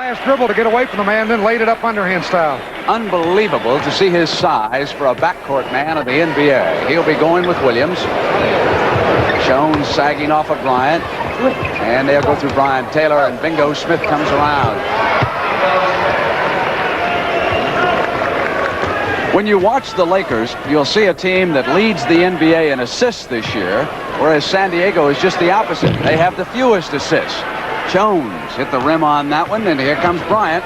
last dribble to get away from the man, then laid it up underhand style. Unbelievable to see his size for a backcourt man of the NBA. He'll be going with Williams. Jones sagging off of Bryant. And they'll go through Brian Taylor, and Bingo Smith comes around. When you watch the Lakers, you'll see a team that leads the NBA in assists this year, whereas San Diego is just the opposite. They have the fewest assists. Jones hit the rim on that one, and here comes Bryant.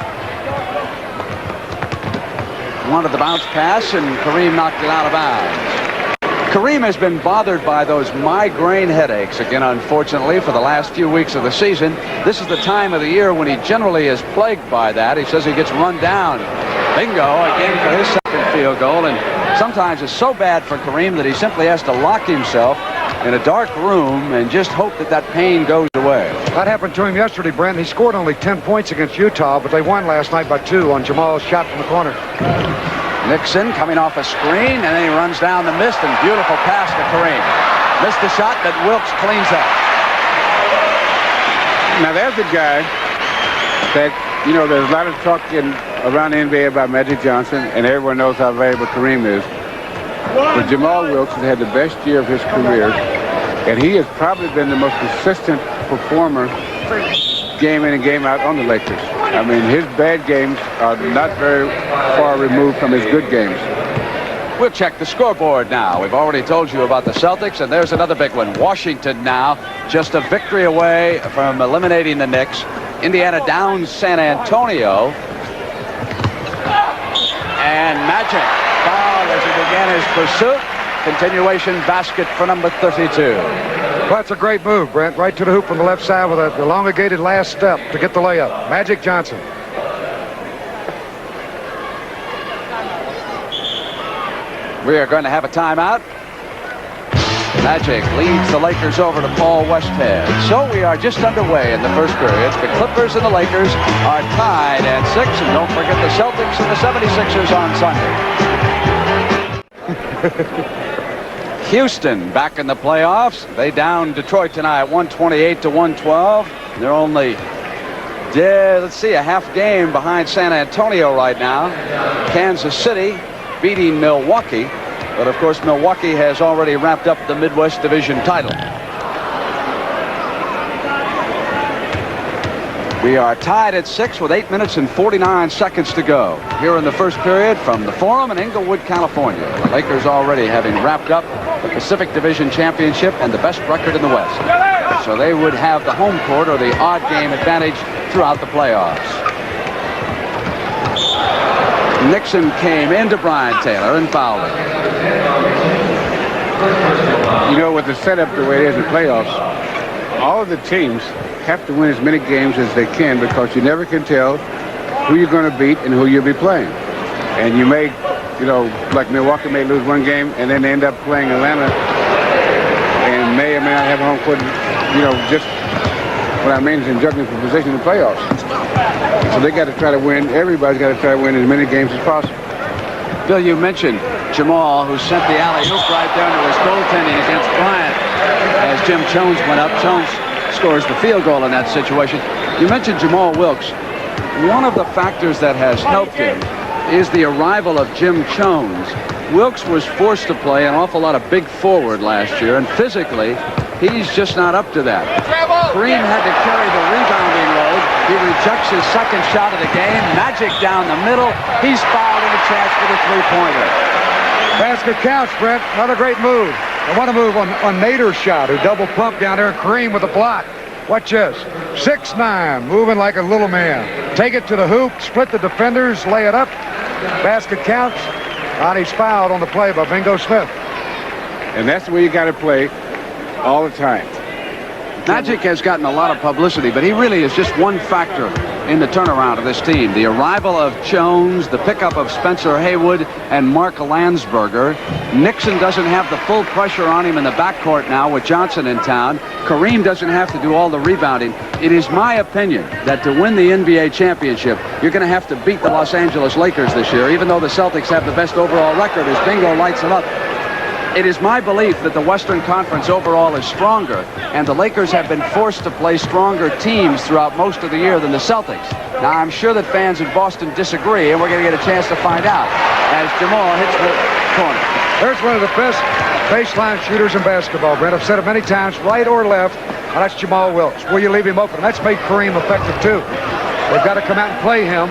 Wanted the bounce pass, and Kareem knocked it out of bounds. Kareem has been bothered by those migraine headaches again, unfortunately, for the last few weeks of the season. This is the time of the year when he generally is plagued by that. He says he gets run down. Bingo again for his second field goal, and sometimes it's so bad for Kareem that he simply has to lock himself in a dark room and just hope that that pain goes away. That happened to him yesterday, Brent. He scored only 10 points against Utah, but they won last night by 2 on Jamal's shot from the corner. Nixon coming off a screen, and then he runs down the mist, and beautiful pass to Kareem. Missed the shot, but Wilkes cleans up. Now there's a guy that, you know, there's a lot of talk around the NBA about Magic Johnson, and everyone knows how valuable Kareem is. But Jamal Wilkes has had the best year of his career, and he has probably been the most consistent performer game in and game out on the Lakers. I mean, his bad games are not very far removed from his good games. We'll check the scoreboard now. We've already told you about the Celtics, and there's another big one. Washington now just a victory away from eliminating the Knicks. Indiana downs San Antonio. And Magic fouled as he began his pursuit. Continuation basket for number 32. Well, that's a great move, Brent. Right to the hoop on the left side with an elongated last step to get the layup. Magic Johnson. We are going to have a timeout. Magic leads the Lakers over to Paul Westhead. So we are just underway in the first period. The Clippers and the Lakers are tied at 6. And don't forget the Celtics and the 76ers on Sunday. Houston back in the playoffs. They down Detroit tonight 128-112. They're only, let's see, a half game behind San Antonio right now. Kansas City beating Milwaukee. But of course, Milwaukee has already wrapped up the Midwest Division title. We are tied at 6 with 8 minutes and 49 seconds to go here in the first period from the Forum in Inglewood, California. The Lakers already having wrapped up the Pacific Division Championship and the best record in the West. So they would have the home court or the odd game advantage throughout the playoffs. Nixon came into Brian Taylor and fouled him. You know, with the setup the way it is in playoffs, all of the teams have to win as many games as they can because you never can tell who you're going to beat and who you'll be playing. And you may, you know, like Milwaukee may lose one game and then they end up playing Atlanta and may or may not have a home court. You know, just what I mean is in juggling for position in the playoffs. So they got to try to win. Everybody's got to try to win as many games as possible. Bill, you mentioned Jamal, who sent the alley-oop right down to his goaltending against Bryant. As Jim Jones went up, Jones scores the field goal in that situation. You mentioned Jamal Wilkes. One of the factors that has helped him is the arrival of Jim Jones. Wilkes was forced to play an awful lot of big forward last year, and physically, he's just not up to that. Kareem had to carry the rebounding load. He rejects his second shot of the game. Magic down the middle. He's fouled in a chance for the three-pointer. Basket counts, Brent. Another great move. I want to move on Nader's shot, who double pumped down there, and Kareem with a block. Watch this. 6'9", moving like a little man. Take it to the hoop, split the defenders, lay it up. Basket counts. And he's fouled on the play by Bingo Smith. And that's the way you got to play all the time. Magic has gotten a lot of publicity, but he really is just one factor in the turnaround of this team. The arrival of Jones, the pickup of Spencer Haywood and Mark Landsberger. Nixon doesn't have the full pressure on him in the backcourt now with Johnson in town. Kareem doesn't have to do all the rebounding. It is my opinion that to win the NBA championship, you're going to have to beat the Los Angeles Lakers this year, even though the Celtics have the best overall record as Bingo lights them up. It is my belief that the Western Conference overall is stronger, and the Lakers have been forced to play stronger teams throughout most of the year than the Celtics. Now, I'm sure that fans in Boston disagree, and we're going to get a chance to find out as Jamal hits the corner. There's one of the best baseline shooters in basketball, Brent. I've said it many times, right or left, and that's Jamal Wilkes. Will you leave him open? That's made Kareem effective, too. They've got to come out and play him,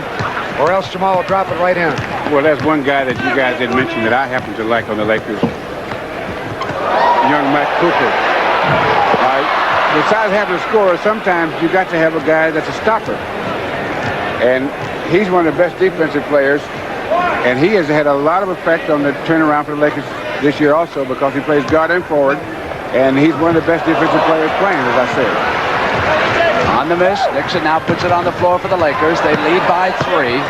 or else Jamal will drop it right in. Well, that's one guy that you guys didn't mention that I happen to like on the Lakers. Young Mike Cooper. Besides having a scorer, sometimes you got to have a guy that's a stopper. And he's one of the best defensive players. And he has had a lot of effect on the turnaround for the Lakers this year also because he plays guard and forward. And he's one of the best defensive players playing, as I said. On the miss, Nixon now puts it on the floor for the Lakers. They lead by 3.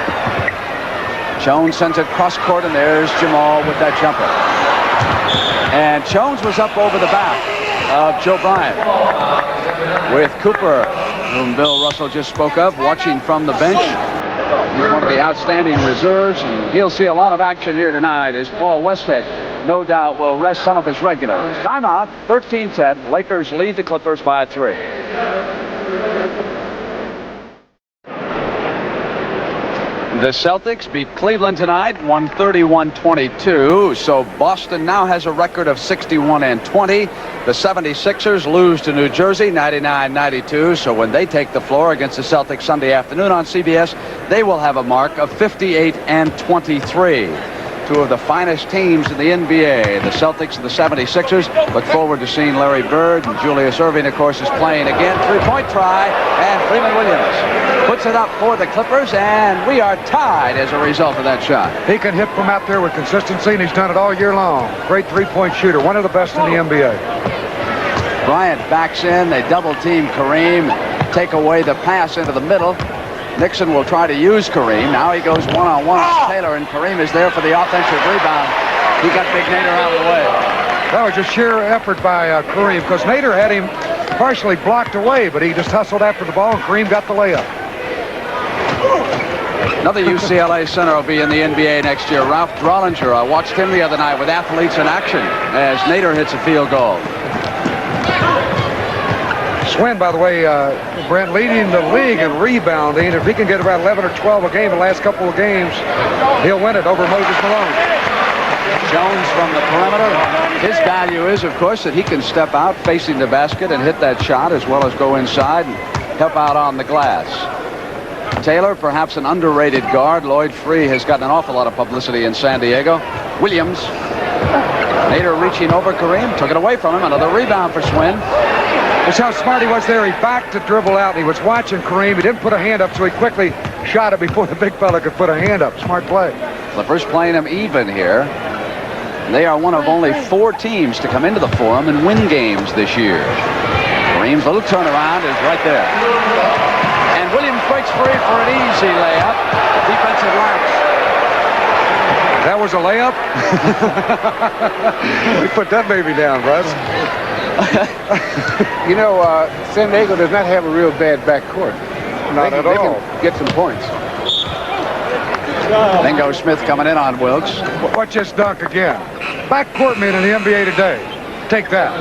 Jones sends it cross court, and there's Jamal with that jumper. And Jones was up over the back of Joe Bryant, with Cooper, whom Bill Russell just spoke of, watching from the bench. He's one of the outstanding reserves, and he'll see a lot of action here tonight as Paul Westhead, no doubt, will rest some of his regulars. Timeout, 13-10. Lakers lead the Clippers by 3. The Celtics beat Cleveland tonight, 131-22. So Boston now has a record of 61-20. The 76ers lose to New Jersey, 99-92. So when they take the floor against the Celtics Sunday afternoon on CBS, they will have a mark of 58-23. Two of the finest teams in the NBA, the Celtics and the 76ers. Look forward to seeing Larry Bird, and Julius Erving, of course, is playing again. Three-point try, and Freeman Williams puts it up for the Clippers, and we are tied as a result of that shot. He can hit from out there with consistency, and he's done it all year long. Great three-point shooter, one of the best in the NBA. Bryant backs in, they double-team Kareem, take away the pass into the middle. Nixon will try to use Kareem. Now he goes one-on-one with Taylor, and Kareem is there for the offensive rebound. He got Big Nader out of the way. That was just sheer effort by Kareem, because Nader had him partially blocked away, but he just hustled after the ball, and Kareem got the layup. Another UCLA center will be in the NBA next year, Ralph Drollinger. I watched him the other night with athletes in action as Nader hits a field goal. Swin, by the way, Brent, leading the league in rebounding. If he can get about 11 or 12 a game in the last couple of games, he'll win it over Moses Malone. Jones from the perimeter. His value is, of course, that he can step out facing the basket and hit that shot, as well as go inside and help out on the glass. Taylor, perhaps an underrated guard. Lloyd Free has gotten an awful lot of publicity in San Diego. Williams. Nader reaching over Kareem, took it away from him. Another rebound for Swin. That's how smart he was there. He backed to dribble out. He was watching Kareem. He didn't put a hand up, so he quickly shot it before the big fella could put a hand up. Smart play. Clippers playing him even here. They are one of only 4 teams to come into the Forum and win games this year. Kareem's little turnaround is right there. And Williams breaks free for an easy layup. Defensive lapse. That was a layup? We put that baby down, Russ. You know, San Diego does not have a real bad backcourt. Not at all. They can get some points. Bingo Smith coming in on Wilkes. Watch this dunk again. Backcourt men in the NBA today. Take that.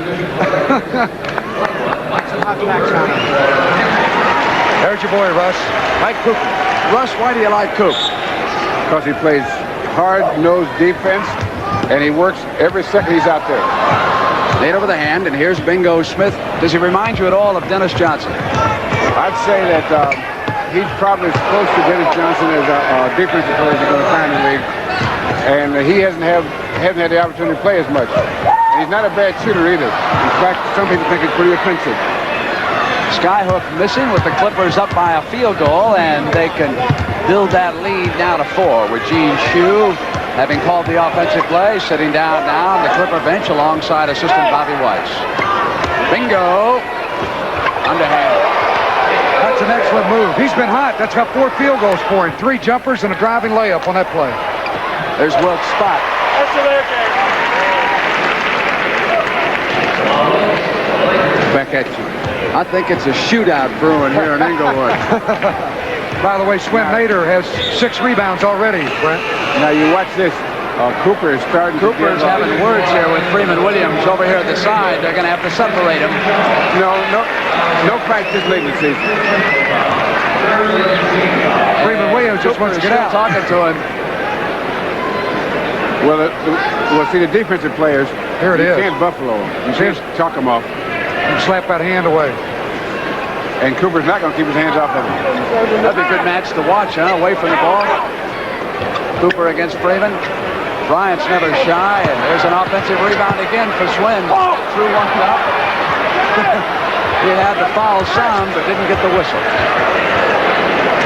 There's your boy, Russ. Mike Cooper. Russ, why do you like Coop? Because he plays hard-nosed defense, and he works every second he's out there. Laid over the hand, and here's Bingo Smith. Does he remind you at all of Dennis Johnson? I'd say that he's probably as close to Dennis Johnson as a defensive player you're going to find in the league. And he hasn't had the opportunity to play as much. And he's not a bad shooter either. In fact, some people think he's pretty offensive. Skyhook missing with the Clippers up by a field goal, and they can build that lead now to 4 with Gene Shue having called the offensive play, sitting down now on the Clipper bench alongside assistant Bobby Weiss. Bingo. Underhand. That's an excellent move. He's been hot. That's got 4 field goals for him. 3 jumpers and a driving layup on that play. There's Wilkes' spot. Back at you. I think it's a shootout brewing here in Inglewood. By the way, Swin Nader has 6 rebounds already, Brent. Now you watch this. Cooper is starting to Cooper's give up. having words here with Freeman Williams over here at the side. They're going to have to separate him. No practice late in the season. Freeman Williams just wants to get out. Talking to him. Well, see, the defensive players, Here it you is. can't buffalo them. You can't chalk them off. And slap that hand away. And Cooper's not going to keep his hands off of him. That'd be a good match to watch, huh? Away from the ball. Cooper against Freeman. Bryant's never shy, and there's an offensive rebound again for Swin. Through one cup. He had the foul some, but didn't get the whistle.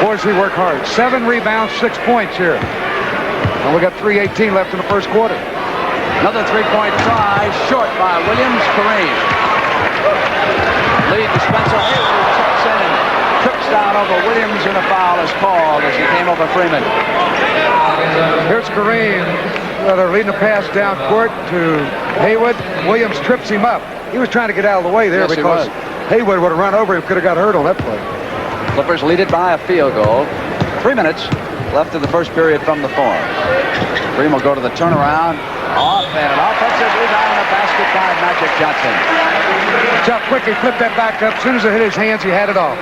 Boys, we work hard. 7 rebounds, 6 points here. And we got 3:18 left in the first quarter. Another three-point try, short by Williams. Kareem. Lead to Spencer Hayward, checks in and trips down over Williams, and a foul is called as he came over Freeman. Here's Kareem. They're leading the pass down court to Haywood. Williams trips him up. He was trying to get out of the way there Yes, he because was. Haywood would have run over him, could have got hurt on that play. Clippers lead it by a field goal. 3 minutes left in the first period from the Forum. Kareem will go to the turnaround. Off and an offensive rebound and a basket by Magic Johnson. Watch how quick he flipped that back up. As soon as it hit his hands, he had it off.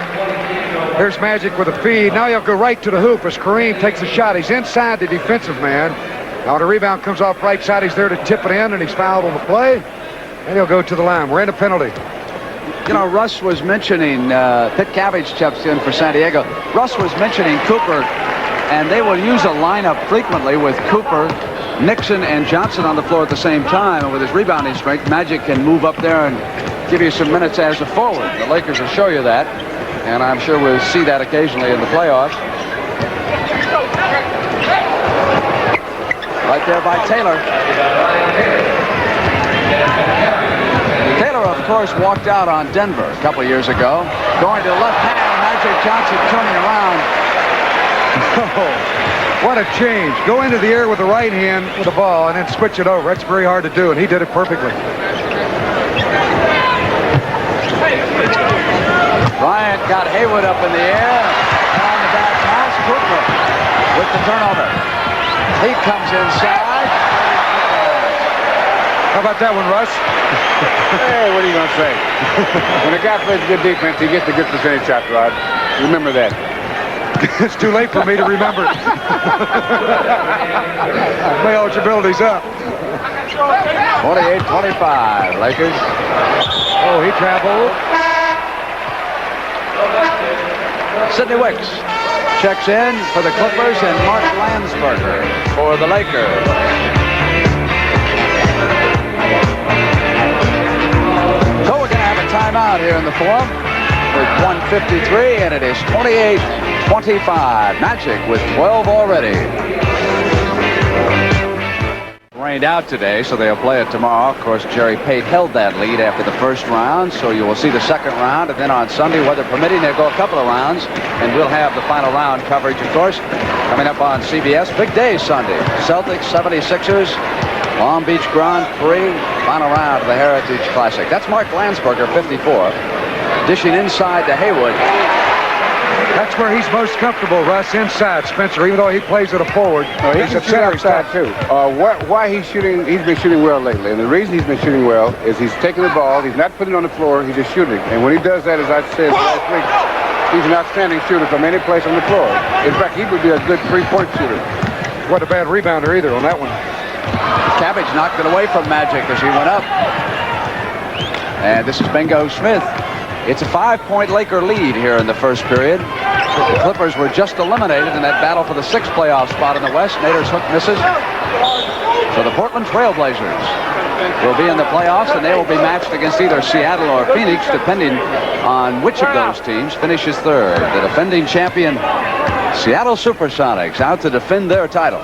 Here's Magic with a feed. Now he'll go right to the hoop as Kareem takes a shot. He's inside the defensive man. Now when the rebound comes off right side, he's there to tip it in, and he's fouled on the play. And he'll go to the line. We're in a penalty. You know, Russ was mentioning, Pitt Cabbage steps in for San Diego. Russ was mentioning Cooper, and they will use a lineup frequently with Cooper, Nixon, and Johnson on the floor at the same time. And with his rebounding strength, Magic can move up there and give you some minutes as a forward. The Lakers will show you that, and I'm sure we'll see that occasionally in the playoffs. Right there by Taylor. Taylor, of course, walked out on Denver a couple years ago. Going to the left hand, Magic Johnson turning around. Oh, what a change. Go into the air with the right hand with the ball and then switch it over. That's very hard to do, and he did it perfectly. Bryant got Hayward up in the air. And on the back pass, Cooper with the turnover. He comes inside. How about that one, Russ? Hey, what are you going to say? When a guy plays good defense, he gets a good percentage shot, Rod. Remember that. It's too late for me to remember. My eligibility's up. 28-25, Lakers. Oh, he traveled. Sidney Wicks checks in for the Clippers, and Mark Landsberger for the Lakers. So we're going to have a timeout here in the Forum with 1:53, and it is 28-25. Magic with 12 already. Rained out today, so they'll play it tomorrow. Of course, Jerry Pate held that lead after the first round, so you will see the second round, and then on Sunday, weather permitting, they'll go a couple of rounds, and we'll have the final round coverage, of course, coming up on CBS. Big day Sunday. Celtics, 76ers, Long Beach Grand Prix, final round of the Heritage Classic. That's Mark Landsberger, 54, dishing inside to Haywood. That's where he's most comfortable, Russ, inside, Spencer, even though he plays at a forward. He's a center outside, too. Why he's shooting, he's been shooting well lately. And the reason he's been shooting well is he's taking the ball, he's not putting it on the floor, he's just shooting. And when he does that, as I said last week, he's an outstanding shooter from any place on the floor. In fact, he would be a good three-point shooter. What a bad rebounder either on that one. Cabbage knocked it away from Magic as he went up. And this is Bingo Smith. It's a 5-point Laker lead here in the first period. The Clippers were just eliminated in that battle for the 6th playoff spot in the West. Nader's hook misses. So the Portland Trailblazers will be in the playoffs, and they will be matched against either Seattle or Phoenix, depending on which of those teams finishes third. The defending champion, Seattle Supersonics, out to defend their title.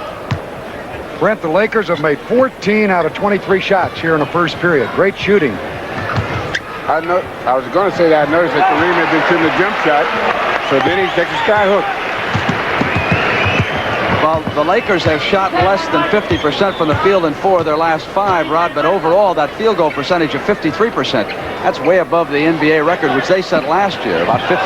Brent, the Lakers have made 14 out of 23 shots here in the first period. Great shooting. I was going to say that I noticed that Kareem had been shooting a jump shot, so then he takes a sky hook. Well, the Lakers have shot less than 50% from the field in 4 of their last 5, Rod, but overall that field goal percentage of 53%, that's way above the NBA record, which they set last year, about 51%.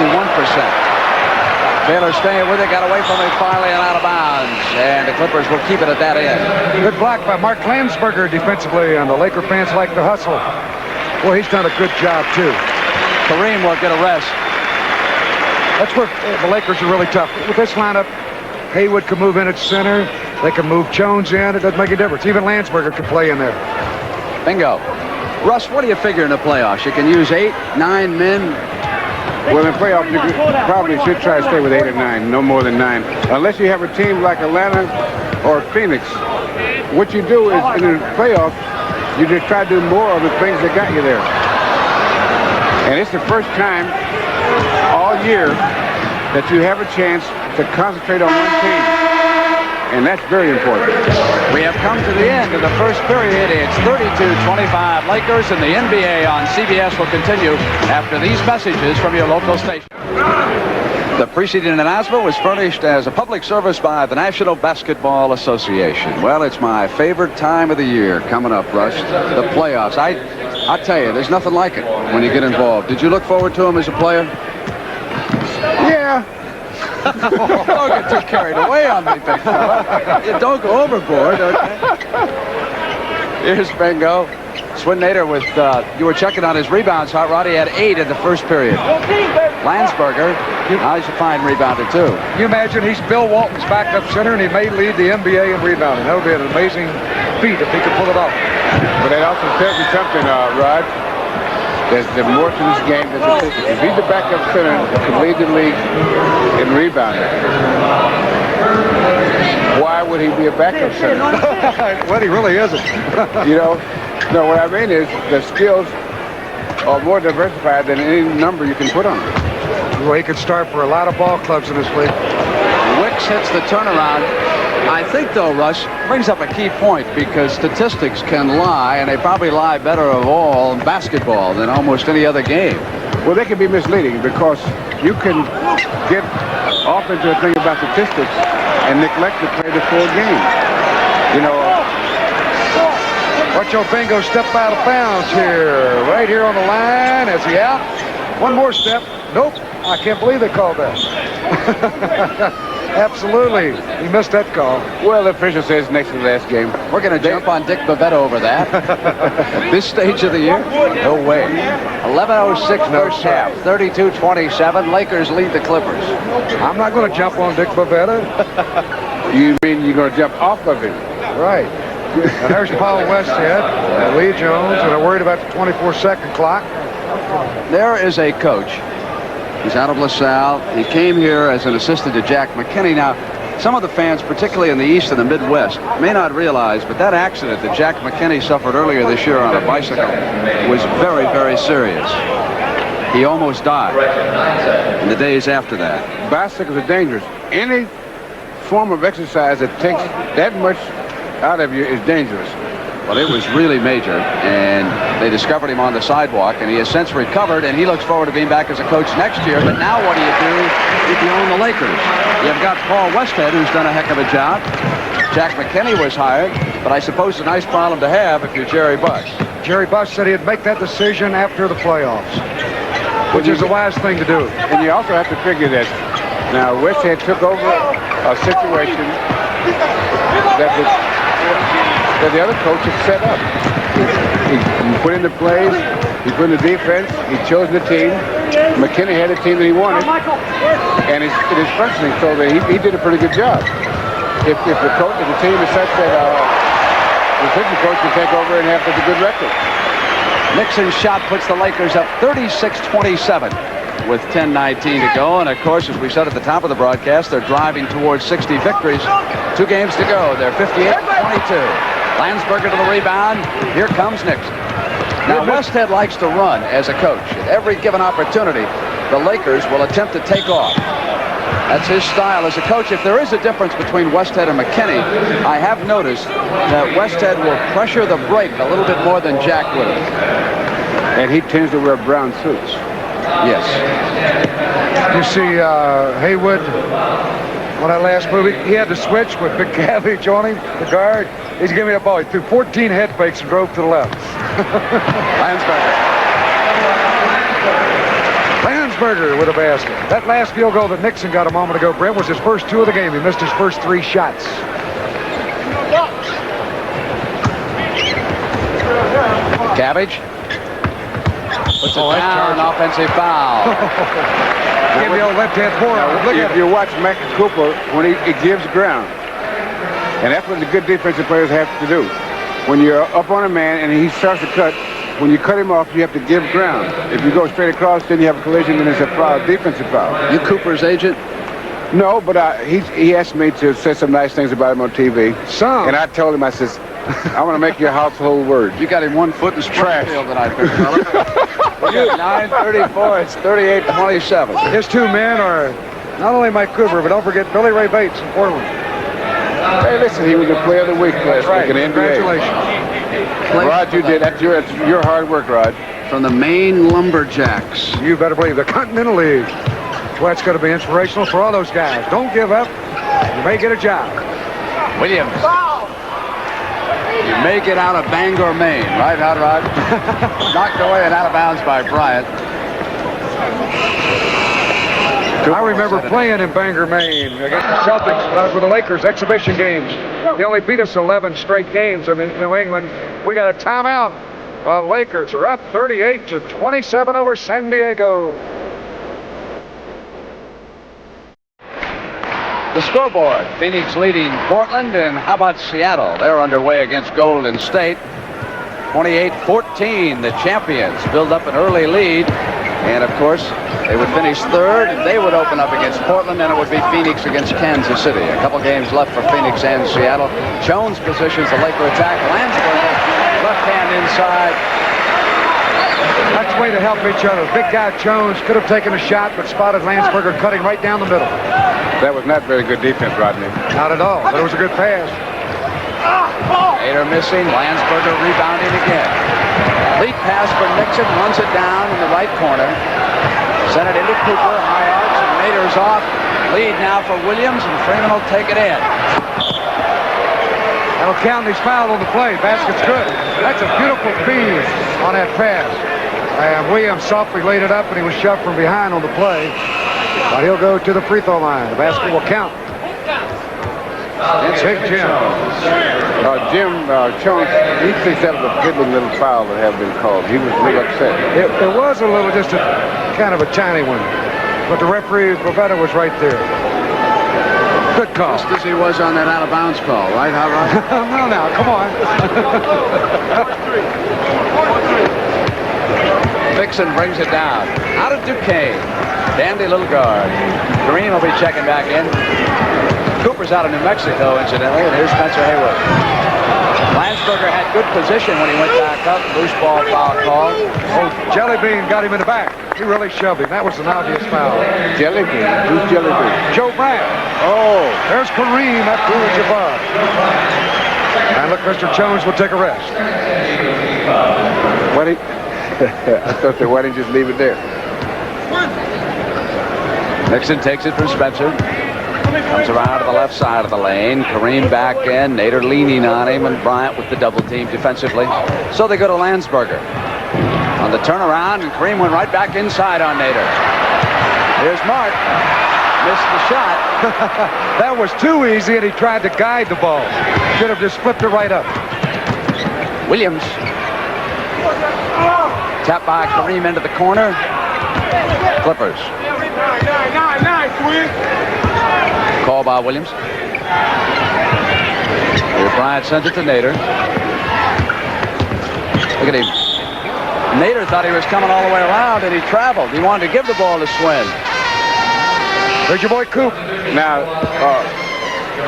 Taylor staying with it, got away from it finally and out of bounds. And the Clippers will keep it at that end. Good block by Mark Landsberger defensively, and the Laker fans like the hustle. Well, he's done a good job, too. Kareem will get a rest. That's where the Lakers are really tough. With this lineup, Haywood can move in at center. They can move Jones in. It doesn't make a difference. Even Landsberger can play in there. Bingo. Russ, what do you figure in the playoffs? You can use 8, 9 men. Well, in playoffs, you probably should try to stay with 8 or 9, no more than 9. Unless you have a team like Atlanta or Phoenix. What you do is, in the playoffs, you just try to do more of the things that got you there. And it's the first time all year that you have a chance to concentrate on one team. And that's very important. We have come to the end of the first period. It's 32-25 Lakers, and the NBA on CBS will continue after these messages from your local station. The preceding announcement was furnished as a public service by the National Basketball Association. Well, it's my favorite time of the year coming up, Russ. The playoffs. I tell you, there's nothing like it when you get involved. Did you look forward to them as a player? Yeah. Don't get too carried away on me, big fella. You don't go overboard, okay? Here's Bingo. Swinnator with, you were checking on his rebounds, Hot Rod. He had 8 in the first period. Landsberger, he's a fine rebounder, too. You imagine he's Bill Walton's backup center, and he may lead the NBA in rebounding. That would be an amazing feat if he could pull it off. But that also tells you something, Rod. There's more to this game than statistics. If he's the backup center to lead the league in rebounding, why would he be a backup center? Well, he really isn't. You know, no, what I mean is the skills are more diversified than any number you can put on them. Well, he could start for a lot of ball clubs in this league. Wicks hits the turnaround. I think, though, Russ, brings up a key point because statistics can lie, and they probably lie better of all in basketball than almost any other game. Well, they can be misleading because you can get off into a thing about statistics and neglect to play the full game. You know, watch your Bingo step out of bounds here. Right here on the line. Is he out? One more step. Nope. I can't believe they called that. Absolutely. He missed that call. well, the official says next to the last game. We're going to jump on Dick Bavetta over that. At this stage of the year? No way. 11:06 first half. 32-27. Lakers lead the Clippers. I'm not going to jump on Dick Bavetta. You mean you're going to jump off of him? Right. And there's Paul Westhead, Lee Jones, and I'm worried about the 24-second clock. There is a coach. He's out of LaSalle. He came here as an assistant to Jack McKinney. Now, some of the fans, particularly in the East and the Midwest, may not realize, but that accident that Jack McKinney suffered earlier this year on a bicycle was very, very serious. He almost died in the days after that. Bicycles are dangerous. Any form of exercise that takes that much out of you is dangerous. Well, it was really major, and they discovered him on the sidewalk, and he has since recovered, and he looks forward to being back as a coach next year. But now what do you do if you own the Lakers? You've got Paul Westhead, who's done a heck of a job. Jack McKinney was hired, but I suppose it's a nice problem to have if you're Jerry Buss. Jerry Buss said he'd make that decision after the playoffs, which is a wise thing to do. And you also have to figure that now Westhead took over a situation that the other coach had set up. He put in the plays, he put in the defense, he chose the team. McKinney had the team that he wanted, and it is functioning, so that he did a pretty good job. If the team is such that the assistant coach can take over and have such a good record. Nixon's shot puts the Lakers up 36-27 with 10:19 to go. And, of course, as we said at the top of the broadcast, they're driving towards 60 victories. 2 games to go. They're 58-22. Landsberger to the rebound. Here comes Nixon. Now, Westhead likes to run as a coach. At every given opportunity, the Lakers will attempt to take off. That's his style as a coach. If there is a difference between Westhead and McKinney, I have noticed that Westhead will pressure the break a little bit more than Jack would have. And he tends to wear brown suits. Yes. You see Haywood on that last move. He had to switch with Big Cavage on him, the guard. He's giving me a ball. He threw 14 head fakes and drove to the left. Landsberger. Lansberger with a basket. That last field goal that Nixon got a moment ago, Brent, was his first 2 of the game. He missed his first 3 shots. Cabbage puts it down, an offensive foul. Give the old left-hand forward. Look at you watch Mac Cooper when he gives ground. And that's what the good defensive players have to do. When you're up on a man and he starts to cut, when you cut him off, you have to give ground. If you go straight across, then you have a collision, and it's a foul, defensive foul. You Cooper's agent? No, but he asked me to say some nice things about him on TV. Some. And I told him, I says, I want to make you a household word. You got him 1 foot in Springfield tonight, big fella. 9:34. It's 38-27. His 2 men are not only Mike Cooper, but don't forget Billy Ray Bates in Portland. Hey, listen, he was the player of the week last week in the NBA. Congratulations. Rod, you did. That's your hard work, Rod. From the Maine Lumberjacks. You better believe the Continental League. Well, that's going to be inspirational for all those guys. Don't give up. You may get a job. Williams. You may get out of Bangor, Maine. Right, Hot Rod? Knocked away and out of bounds by Bryant. I remember playing in Bangor, Maine against the Celtics when I was with the Lakers, exhibition games. They only beat us 11 straight games in New England. We got a timeout. The Lakers are up 38-27 over San Diego. The scoreboard, Phoenix leading Portland, and how about Seattle? They're underway against Golden State. 28-14, the champions build up an early lead. And, of course, they would finish third, and they would open up against Portland, and it would be Phoenix against Kansas City. A couple games left for Phoenix and Seattle. Jones positions the Laker attack. Landsberger, left hand inside. That's the way to help each other. Big guy Jones could have taken a shot, but spotted Landsberger cutting right down the middle. That was not very good defense, Rodney. Not at all, but it was a good pass. Nader missing, Landsberger rebounding again. Lead pass for Nixon, runs it down in the right corner. Sent it into Cooper, high arch, and Nader's off. Lead now for Williams, and Freeman will take it in. That'll count. He's fouled on the play. Basket's good. That's a beautiful feed on that pass. And Williams softly laid it up, and he was shoved from behind on the play. But he'll go to the free throw line. The basket will count. It's Big Jim. Jim Jones, he thinks that was a piddling little foul that had been called. He was a little upset. It was a little, just a kind of a tiny one. But the referee, Pavetta, was right there. Good call. Just as he was on that out of bounds call, right, Hot Rod? No, now, come on. Vixen brings it down. Out of Duquesne. Dandy little guard. Green will be checking back in. Cooper's out of New Mexico, incidentally, and here's Spencer Haywood. Landsberger had good position when he went back up. Loose ball foul call. Oh, Jellybean got him in the back. He really shoved him. That was an obvious foul. Jellybean? Who's Jellybean? Joe Bryant. Oh. There's Kareem at Abdul-Jabbar. And look, Mr. Jones will take a rest. I thought they why didn't you just leave it there? Nixon takes it from Spencer. Comes around to the left side of the lane. Kareem back in. Nader leaning on him, and Bryant with the double team defensively. So they go to Landsberger. On the turnaround, and Kareem went right back inside on Nader. Here's Mark. Missed the shot. That was too easy, and he tried to guide the ball. Should have just flipped it right up. Williams. Tap by Kareem into the corner. Clippers. Call by Williams. Here Bryant sends it to Nader. Look at him. Nader thought he was coming all the way around, and he traveled. He wanted to give the ball to Swin. There's your boy Coop. Now,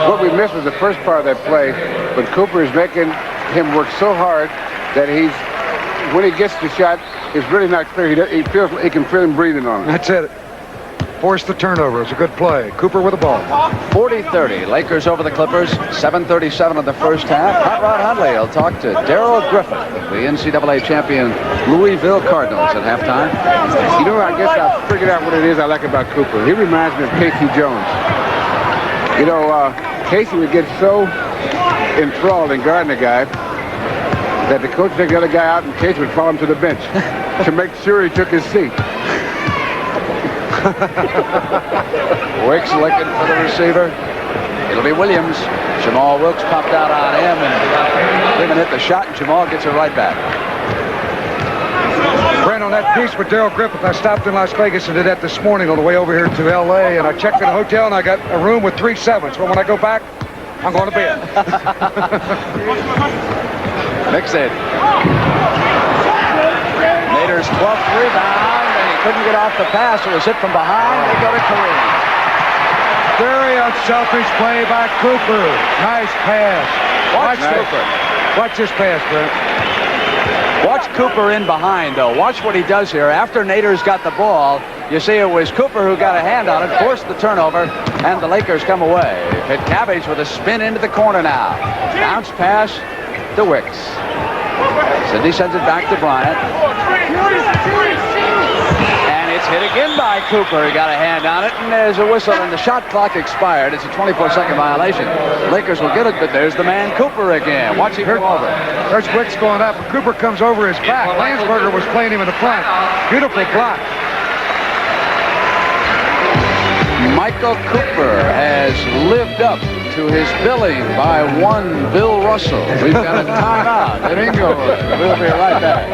what we missed was the first part of that play, but Cooper is making him work so hard that when he gets the shot, it's really not clear. He feels like he can feel him breathing on it. That's it. Forced the turnover. It's a good play. Cooper with the ball. 40-30. Lakers over the Clippers. 7:37 of the first half. Hot Rod Hundley will talk to Darrell Griffin, the NCAA champion Louisville Cardinals at halftime. You know, I guess I figured out what it is I like about Cooper. He reminds me of Casey Jones. You know, Casey would get so enthralled in guarding a guy that the coach would take the other guy out, and Casey would follow him to the bench to make sure he took his seat. Wicks looking for the receiver. It'll be Williams. Jamal Wilkes popped out on him and Freeman hit the shot, and Jamal gets it right back. Brent, on that piece with Darrell Griffith, I stopped in Las Vegas and did that this morning on the way over here to L.A. And I checked in a hotel and I got a room with 3 sevens. But when I go back, I'm going to bed. Mix it. Nader's 12th rebound, and he couldn't get off the pass. It was hit from behind. They go to Kareem. Very unselfish play by Cooper. Nice pass. Watch Cooper. Watch this pass, Brent. Watch Cooper in behind, though. Watch what he does here. After Nader's got the ball, you see it was Cooper who got a hand on it, forced the turnover, and the Lakers come away. Cabbage with a spin into the corner now. Bounce pass to Wicks. Sidney sends it back to Bryant. And it's hit again by Cooper. He got a hand on it, and there's a whistle, and the shot clock expired. It's a 24-second violation. Lakers will get it, but there's the man Cooper again. Watch him come over. There's Wicks going up, and Cooper comes over his back. Landsberger was playing him in the front. Beautiful block. Michael Cooper has lived up to his billing by one Bill Russell. We've got a timeout in Inglewood. We'll be right back.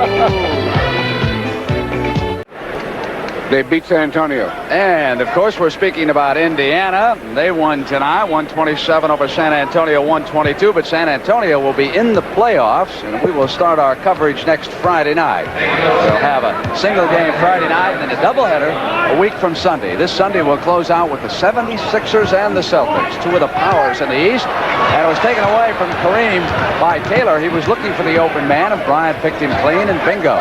They beat San Antonio. And, of course, we're speaking about Indiana. They won tonight, 127 over San Antonio, 122. But San Antonio will be in the playoffs, and we will start our coverage next Friday night. We'll have a single game Friday night and then a doubleheader a week from Sunday. This Sunday we'll close out with the 76ers and the Celtics, two of the powers in the East. And it was taken away from Kareem by Taylor. He was looking for the open man, and Bryant picked him clean, and bingo.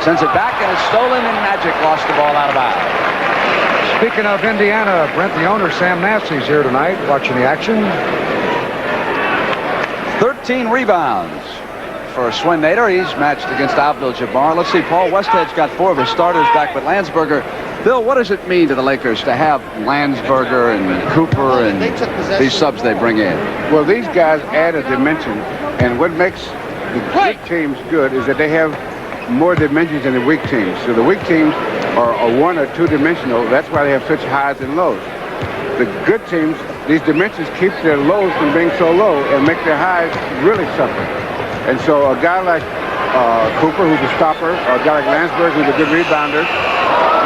Sends it back, and it's stolen, and Magic lost the ball out of bounds. Speaking of Indiana, Brent, the owner, Sam Nassie's here tonight watching the action. 13 rebounds for Swin Nader. He's matched against Abdul-Jabbar. Let's see, Paul Westhead's got 4 of his starters back, but Landsberger. Bill, what does it mean to the Lakers to have Landsberger and Cooper and these subs they bring in? Well, these guys add a dimension, and what makes the good teams good is that they have more dimensions than the weak teams. So the weak teams are 1 or 2 dimensional. That's why they have such highs and lows. The good teams, these dimensions keep their lows from being so low and make their highs really suffer. And so a guy like Cooper, who's a stopper, or a guy like Landsberg, who's a good rebounder,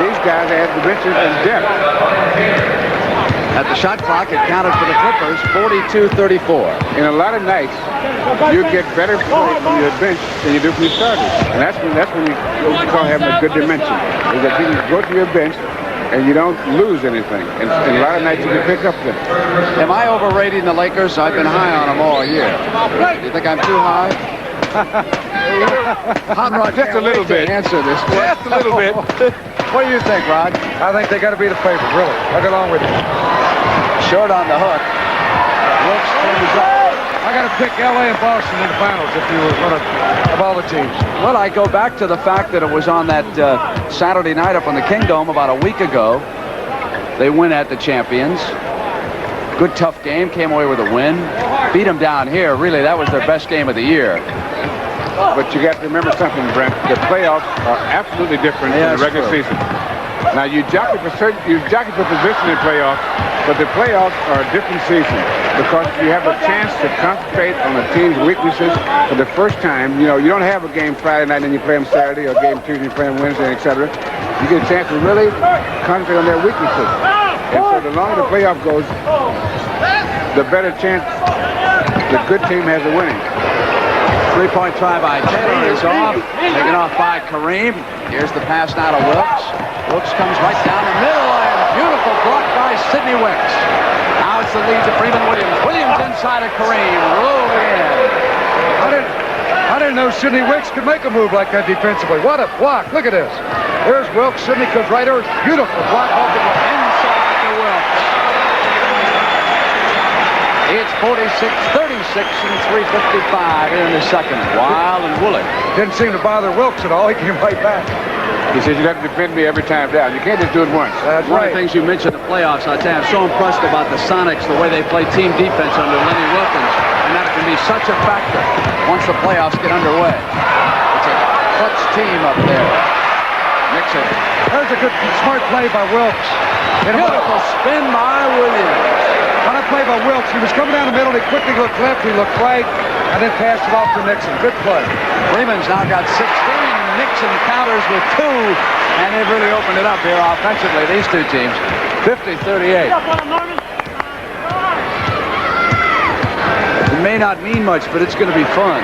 these guys add dimensions and depth. At the shot clock, it counted for the Clippers, 42-34. In a lot of nights, you get better play from your bench than you do from your starters. And that's when you call having a good dimension, is that you can go to your bench and you don't lose anything. And a lot of nights you can pick up them. Am I overrating the Lakers? I've been high on them all year. Do you think I'm too high? Hot Rod, just a little bit. Answer this. Just a little bit. What do you think, Rod? I think they got to be the favorite, really. I'll get along with you. Short on the hook. Wilkes comes up. I got to pick L.A. and Boston in the finals if you were going to, of all the teams. Well, I go back to the fact that it was on that Saturday night up on the Kingdome about a week ago. They win at the champions. Good, tough game. Came away with a win. Beat them down here. Really, that was their best game of the year. But you got to remember something, Brent. The playoffs are absolutely different from the regular season. Now, you jockey for position in playoffs, but the playoffs are a different season because you have a chance to concentrate on a team's weaknesses for the first time. You know, you don't have a game Friday night and you play them Saturday, or a game Tuesday and you play them Wednesday, etc. You get a chance to really concentrate on their weaknesses. And so the longer the playoff goes, the better chance the good team has of winning. 3-point try by Taylor is off. Taken off by Kareem. Here's the pass now to Wilkes. Wilkes comes right down the middle, and beautiful block by Sidney Wicks. Now it's the lead to Freeman Williams. Williams inside of Kareem. Rolled in. I didn't know Sidney Wicks could make a move like that defensively. What a block. Look at this. There's Wilkes. Sidney comes right over. Beautiful block off the block. Inside to Wilkes. It's 46-36 and 3:55 in the second. Wild and Woolley. Didn't seem to bother Wilkes at all. He came right back. He says you have to defend me every time down. You can't just do it once. That's One right. of the things you mentioned in the playoffs, I tell you, I'm so impressed about the Sonics, the way they play team defense under Lenny Wilkins, and that can be such a factor once the playoffs get underway. It's a clutch team up there. Nixon. There's a good, smart play by Wilkes. Beautiful spin by Williams. On a play by Wilkes, he was coming down the middle. He quickly looked left. He looked right, and then passed it off to Nixon. Good play. Freeman's now got 16. Nixon counters with 2, and they've really opened it up here offensively, these two teams. 50-38. It may not mean much, but it's going to be fun.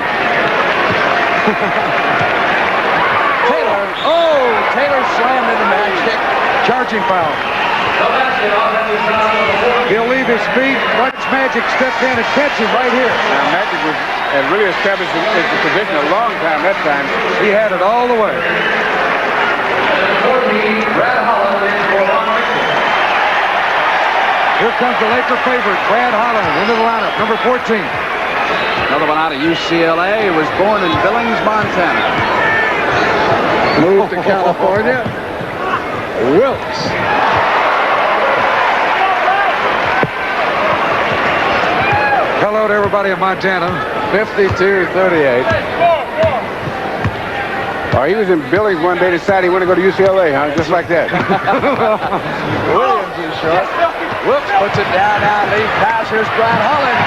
Taylor. Oh, Taylor slammed into Magic. Charging foul. He'll leave his feet. Watch Magic step in and catch him right here. Now, Magic had really established his position a long time that time. He had it all the way. Here comes the Laker favorite, Brad Holland, into the lineup, number 14. Another one out of UCLA. He was born in Billings, Montana. Moved to California. Wilkes. Hello to everybody in Montana. 52-38. Oh, he was in Billings one day, decided he wanted to go to UCLA, huh? Just like that. Williams is short. Wilkes puts it down, lead pass. Here's Brad Holland.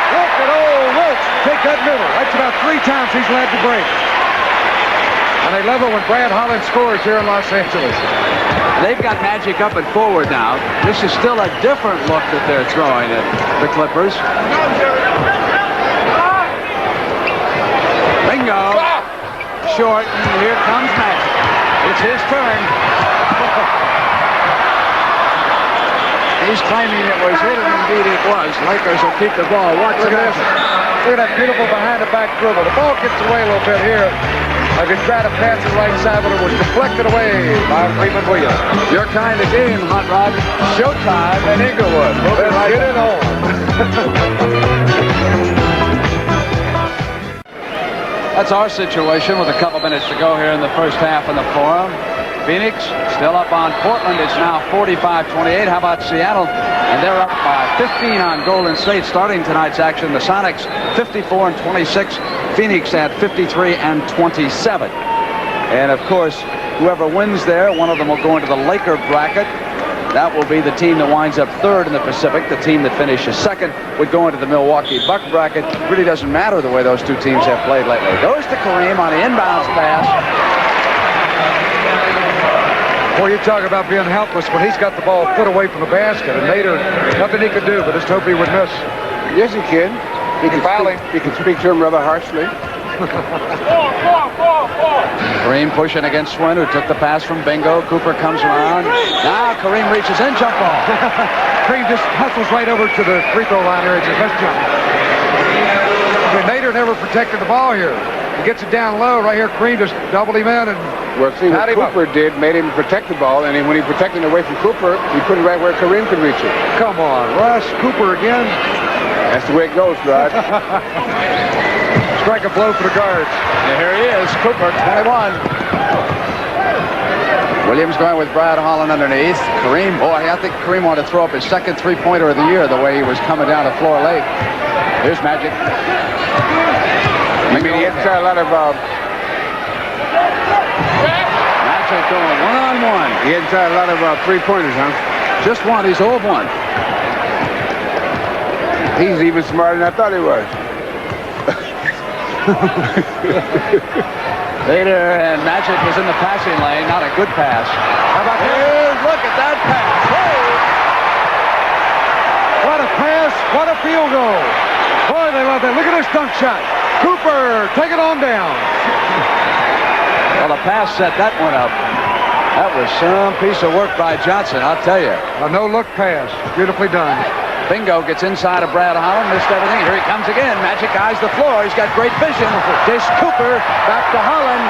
Look at old Wilkes. Take that middle. That's about 3 times he's led the break. And they love it when Brad Holland scores here in Los Angeles. They've got Magic up and forward now. This is still a different look that they're throwing at the Clippers. Bingo. Short, and here comes Magic. It's his turn. He's claiming it was hit, and indeed it was. Lakers will keep the ball. Watch Look at this. this. Look at that beautiful behind-the-back dribble. The ball gets away a little bit here. I could try to pass it right side, but it was deflected away by Freeman Williams. Your kind of game, Hot Rod. Showtime in Inglewood. Let's get it on. That's our situation with a couple minutes to go here in the first half in the Forum. Phoenix still up on Portland. It's now 45-28. How about Seattle? And they're up by 15 on Golden State starting tonight's action. The Sonics 54-26. Phoenix at 53-27. And of course, whoever wins there, one of them will go into the Laker bracket. That will be the team that winds up third in the Pacific. The team that finishes second would go into the Milwaukee Buck bracket. Really doesn't matter the way those two teams have played lately. Goes to Kareem on the inbounds pass. Boy, you talk about being helpless when he's got the ball put away from the basket. And Nader, nothing he could do, but just hope he would miss. Yes, he can. He can speak to him rather harshly. Kareem pushing against Swin, who took the pass from Bingo. Cooper comes around. Now Kareem reaches in, jump ball. Kareem just hustles right over to the free throw line here. It's his best jump. I mean, Nader never protected the ball here. He gets it down low right here. Kareem just doubled him in and well, see what Cooper did, made him protect the ball, and when he protected it away from Cooper, he put it right where Kareem could reach it. Come on, Russ. Cooper again. That's the way it goes, Rod. Strike a blow for the guards. And here he is, Cooper, 21. Williams going with Brad Holland underneath. Kareem, boy, I think Kareem wanted to throw up his second three-pointer of the year the way he was coming down the floor late. Here's Magic. I mean, he hadn't tried a lot of... Magic going one-on-one. He hadn't tried a lot of three-pointers, huh? Just one, he's 0 of 1. He's even smarter than I thought he was. Later, and Magic was in the passing lane. Not a good pass. How about this? Look at that pass. Whoa. What a pass. What a field goal. Boy, they love that. Look at this dunk shot. Cooper, take it on down. Well, the pass set that one up. That was some piece of work by Johnson, I'll tell you. A no-look pass. Beautifully done. Bingo gets inside of Brad Holland, missed everything. Here he comes again. Magic eyes the floor. He's got great vision. Dish Cooper, back to Holland.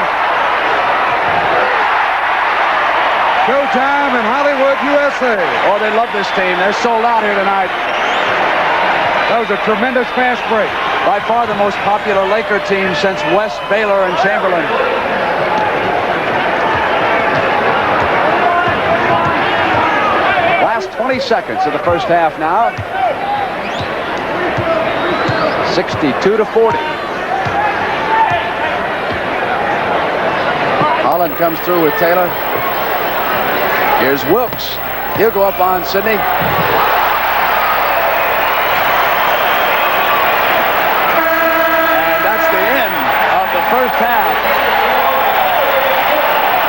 Showtime in Hollywood, USA. Oh, they love this team. They're sold out here tonight. That was a tremendous fast break. By far the most popular Laker team since West, Baylor, and Chamberlain. Last 20 seconds of the first half now. 62-40. Holland comes through with Taylor. Here's Wilkes. He'll go up on Sidney. And that's the end of the first half.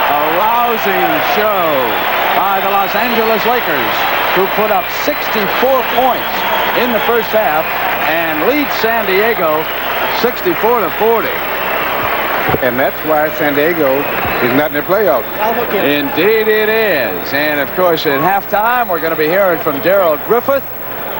A rousing show by the Los Angeles Lakers, who put up 64 points in the first half and lead San Diego 64-40. And that's why San Diego is not in the playoffs. Indeed it is. And of course at halftime we're going to be hearing from Darrell Griffith.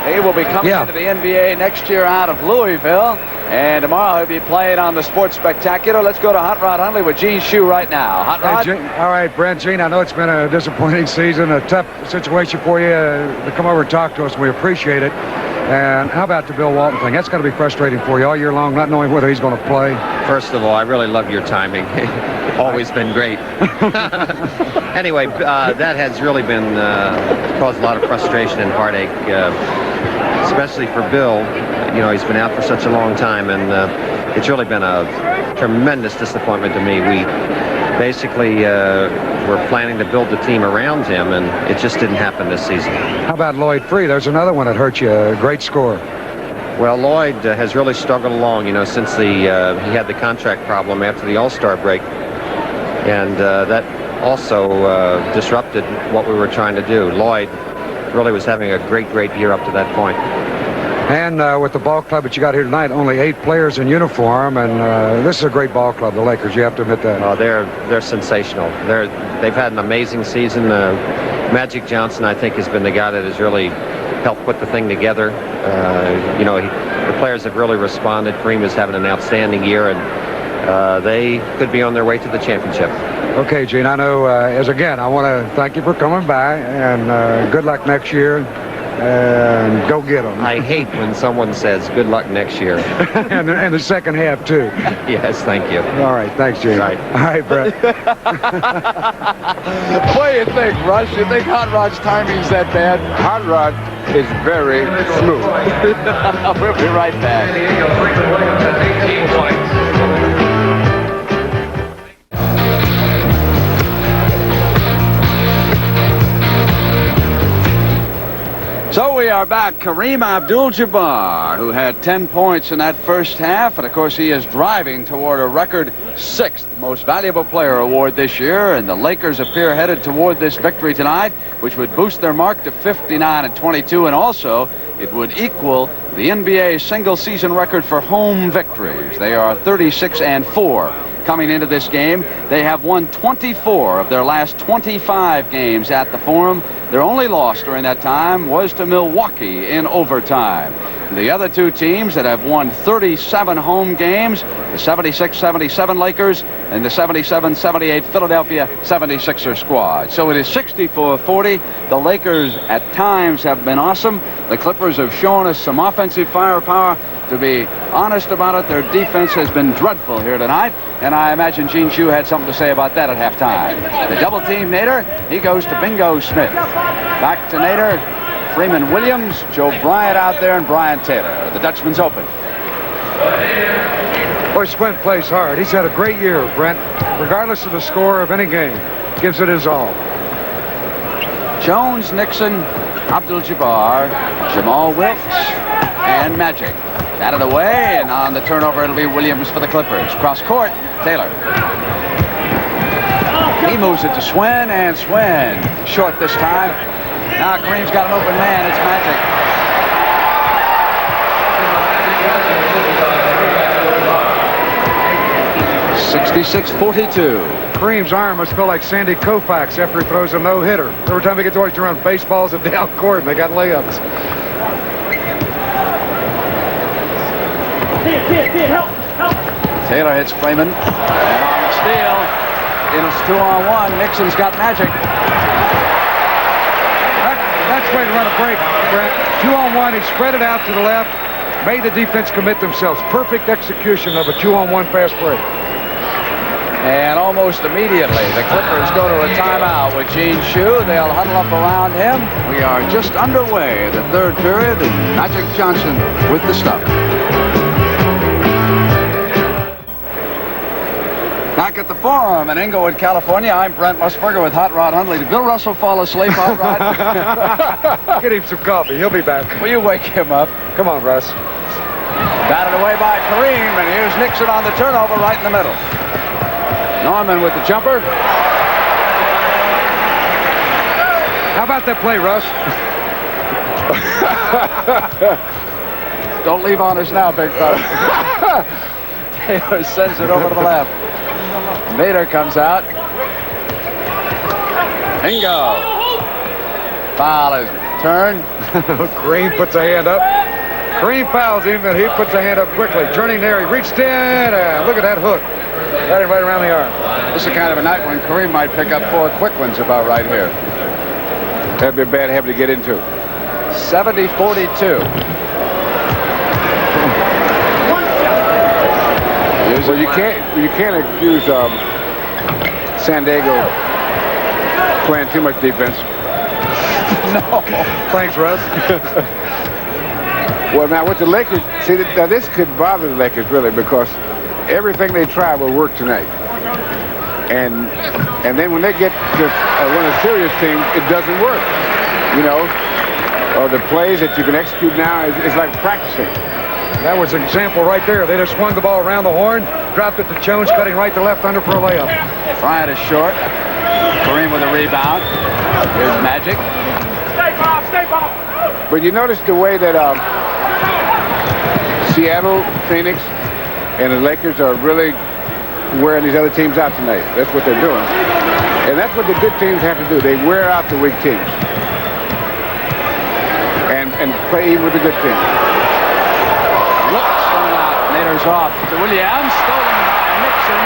He will be coming into the NBA next year out of Louisville. And tomorrow he'll be playing on the Sports Spectacular. Let's go to Hot Rod Hundley with Gene Shue right now. Hot Rod? Hey, all right, Brent, Gene, I know it's been a disappointing season, a tough situation for you to come over and talk to us. We appreciate it. And how about the Bill Walton thing? That's got to be frustrating for you all year long, not knowing whether he's going to play. First of all, I really love your timing. Always been great. Anyway, that has really been caused a lot of frustration and heartache, especially for Bill. You know, he's been out for such a long time, and it's really been a tremendous disappointment to me. We basically were planning to build the team around him, and it just didn't happen this season. How about Lloyd Free? There's another one that hurt you, a great scorer. Well, Lloyd has really struggled along, you know, since he had the contract problem after the All-Star break. And that also disrupted what we were trying to do. Lloyd really was having a great year up to that point. And with the ball club that you got here tonight, only 8 players in uniform, and this is a great ball club, the Lakers. You have to admit that. Oh, they're sensational. They've had an amazing season. Magic Johnson, I think, has been the guy that has really helped put the thing together. You know, the players have really responded. Kareem is having an outstanding year, and they could be on their way to the championship. Okay, Gene, I know, I want to thank you for coming by, and good luck next year, and go get them. I hate when someone says good luck next year. and the second half, too. Yes, thank you. All right, thanks, Gene. Right. All right, Brett. What do you think, Rush? You think Hot Rod's timing's that bad? Hot Rod is very smooth. We'll be right back. So we are back. Kareem Abdul-Jabbar, who had 10 points in that first half, and of course he is driving toward a record 6th most valuable player award this year, and the Lakers appear headed toward this victory tonight, which would boost their mark to 59-22, and also it would equal the NBA single season record for home victories. They are 36-4 coming into this game. They have won 24 of their last 25 games at the Forum. Their only loss during that time was to Milwaukee in overtime. The other two teams that have won 37 home games, the 76-77 Lakers and the 77-78 Philadelphia 76er squad. So it is 64-40. The Lakers at times have been awesome. The Clippers have shown us some offensive firepower. To be honest about it, their defense has been dreadful here tonight, and I imagine Gene Shue had something to say about that at halftime. The double team Nader, he goes to Bingo Smith. Back to Nader, Freeman Williams, Joe Bryant out there, and Brian Taylor. The Dutchman's open. Boy, Squint plays hard. He's had a great year, Brent. Regardless of the score of any game, gives it his all. Jones, Nixon, Abdul-Jabbar, Jamal Wilkes, and Magic. Out of the way, and on the turnover, it'll be Williams for the Clippers. Cross court, Taylor. He moves it to Swin, and Swin short this time. Now Kareem's got an open man. It's Magic. 66-42. Kareem's arm must feel like Sandy Koufax after he throws a no-hitter. Every time he gets to run baseballs at down court, and they got layups. Taylor hits Freeman. And on the steal, it's 2-on-1. Nixon's got Magic. That's the way to run a break, Brent. 2-on-1. He spread it out to the left. Made the defense commit themselves. Perfect execution of a 2-on-1 fast break. And almost immediately, the Clippers go to a timeout with Gene Shue. They'll huddle up around him. We are just underway in the third period, and Magic Johnson with the stuff. Back at the Forum in Inglewood, California, I'm Brent Musburger with Hot Rod Hundley. Did Bill Russell fall asleep, Hot Rod? Get him some coffee. He'll be back. Will you wake him up? Come on, Russ. Batted away by Kareem, and here's Nixon on the turnover right in the middle. Norman with the jumper. How about that play, Russ? Don't leave on us now, big fella. Taylor sends it over to the left. Nader comes out. Bingo. Foul is turned. Green puts a hand up. Green fouls him, and he puts a hand up quickly. Turning there, he reached in, and look at that hook. Got him right around the arm. This is kind of a night when Kareem might pick up 4 quick ones about right here. That'd be a bad habit to get into. 70-42. Well, you can't accuse San Diego playing too much defense. No. Thanks, Russ. Well, now with the Lakers, see, now this could bother the Lakers really because everything they try will work tonight. And then when they get to one of the serious teams, it doesn't work. You know, or the plays that you can execute now is like practicing. That was an example right there. They just swung the ball around the horn, dropped it to Jones, cutting right to left under for a layup. Bryant is short. Kareem with a rebound. Here's Magic. Stay ball. But you notice the way that Seattle, Phoenix, and the Lakers are really wearing these other teams out tonight. That's what they're doing. And that's what the good teams have to do. They wear out the weak teams. And play even with the good teams. Looks coming out. Nader's off to Williams. Stolen by Nixon.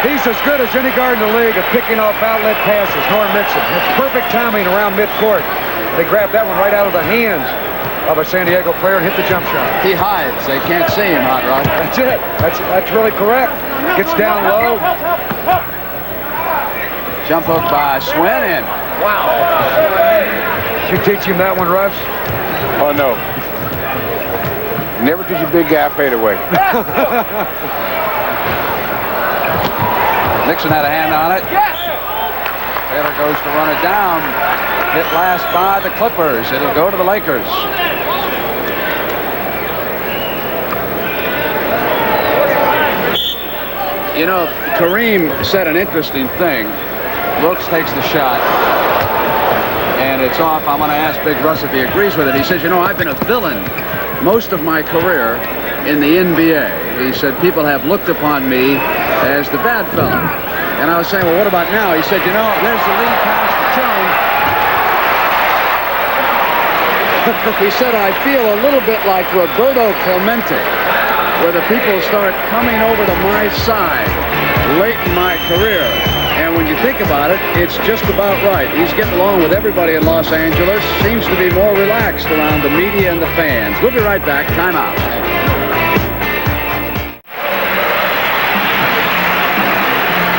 He's as good as any guard in the league at picking off outlet passes, Norm Nixon. It's perfect timing around midcourt. They grabbed that one right out of the hands of a San Diego player and hit the jump shot. He hides. They can't see him, Hot Rod. That's it. That's really correct. Gets down low. Jump hook by Swin in. Wow. Did you teach him that one, Russ? Oh, no. Never teach a big guy fade away. Nixon had a hand on it. Taylor goes to run it down. Hit last by the Clippers. It'll go to the Lakers. You know, Kareem said an interesting thing. Wilkes takes the shot, and it's off. I'm going to ask Big Russ if he agrees with it. He says, you know, I've been a villain most of my career in the NBA. He said, people have looked upon me as the bad fella. And I was saying, well, what about now? He said, you know, there's the lead pass to Jones. He said, I feel a little bit like Roberto Clemente, where the people start coming over to my side late in my career. And when you think about it, it's just about right. He's getting along with everybody in Los Angeles. Seems to be more relaxed around the media and the fans. We'll be right back. Time out.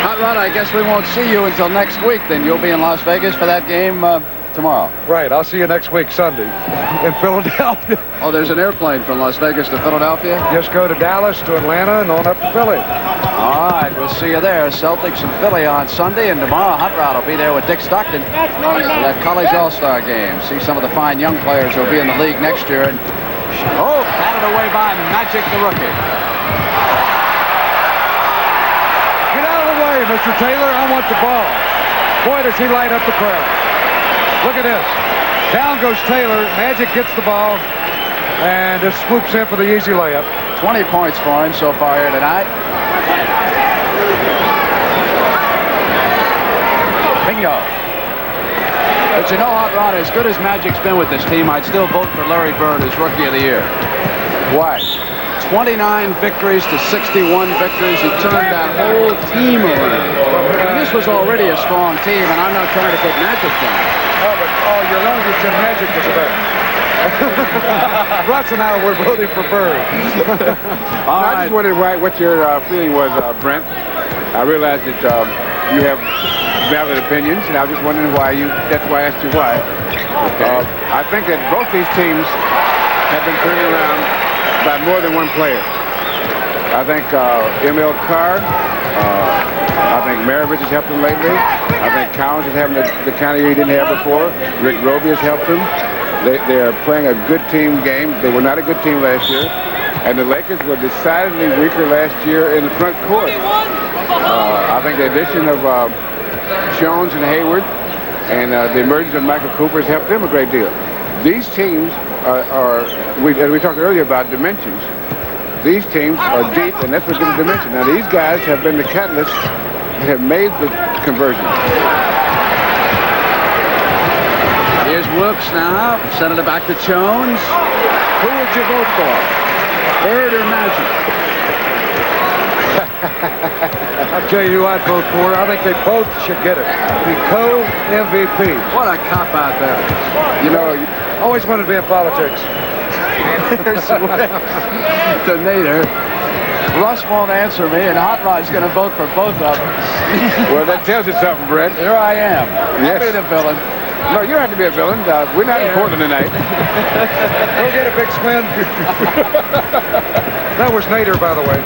Hot Rod, I guess we won't see you until next week. Then you'll be in Las Vegas for that game tomorrow. Right. I'll see you next week, Sunday, in Philadelphia. Oh, there's an airplane from Las Vegas to Philadelphia? Just go to Dallas, to Atlanta, and on up to Philly. All right, we'll see you there. Celtics and Philly on Sunday, and tomorrow Hot Rod will be there with Dick Stockton for that college all-star game. See some of the fine young players who will be in the league next year. And oh, batted away by Magic, the rookie. Get out of the way, Mr. Taylor. I want the ball. Boy, does he light up the crowd. Look at this. Down goes Taylor. Magic gets the ball and just swoops in for the easy layup. 20 points for him so far here tonight. Bingo. But you know, Hot Rod, as good as Magic's been with this team, I'd still vote for Larry Bird as Rookie of the Year. Why? 29 victories to 61 victories. He turned that whole team around. And this was already a strong team, and I'm not trying to put Magic down. Oh, but your youngest Jim Magic was better. Russ and I were voting for Bird. I just wondered what your feeling was, Brent. I realized that you have valid opinions, and I was just wondering why that's why I asked you why. Okay. I think that both these teams have been turning around by more than one player. I think M.L. Carr, I think Maravich has helped him lately. I think Collins is having the kind of year he didn't have before. Rick Roby has helped him. They are playing a good team game. They were not a good team last year. And the Lakers were decidedly weaker last year in the front court. I think the addition of Jones and Hayward and the emergence of Michael Cooper has helped them a great deal. These teams as we talked earlier about dimensions, these teams are deep, and that's what gives them dimension. Now, these guys have been the catalysts that have made the conversion. Here's Wilkes now, sending it back to Jones. Who would you vote for? Bird or Magic? I'll tell you who I'd vote for. I think they both should get it. Be co-MVP. What a cop-out there. You know, always wanted to be in politics. Here's to Nader. Russ won't answer me, and Hot Rod's going to vote for both of them. Well, that tells you something, Brett. Here I am. Yes. I'll be the villain. No, you don't have to be a villain. We're not in Portland tonight. Go get a big spin. That was Nader, by the way.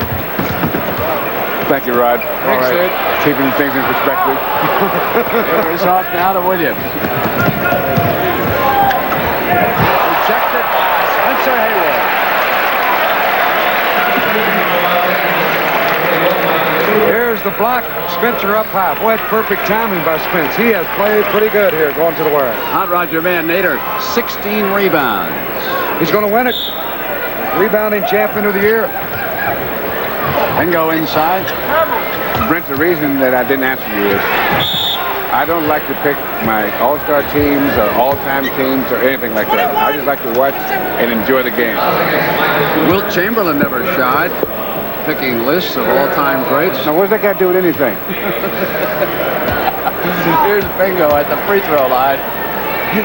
Thank you, Rod. Thanks, Sid. Keeping things in perspective. Here's off now to Williams. Rejected by Spencer Hayward. Here's the block. Spencer up high. Boy, that's perfect timing by Spence. He has played pretty good here going to the wire. Hot Rod, your man, Nader, 16 rebounds. He's going to win it. Rebounding champion of the year. Then go inside. Brent, the reason that I didn't answer you is I don't like to pick my all-star teams or all-time teams or anything like that. I just like to watch and enjoy the game. Wilt Chamberlain never shied, picking lists of all-time greats. Now, what does that got to do with anything? Here's Bingo at the free throw line.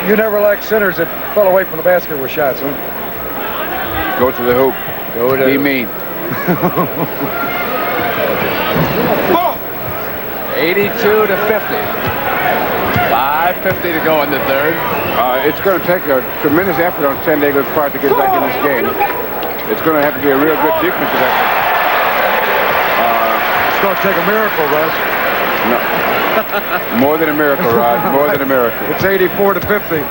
You never liked centers that fell away from the basket with shots, huh? Go to the hoop. Go to Be mean. 82 to 50. 5:50 to go in the third. It's going to take a tremendous effort on San Diego's part to get back in this game. It's going to have to be a real good defensive effort. It's going to take a miracle, Russ. No. More than a miracle, Rod. More than a miracle. It's 84 to 50.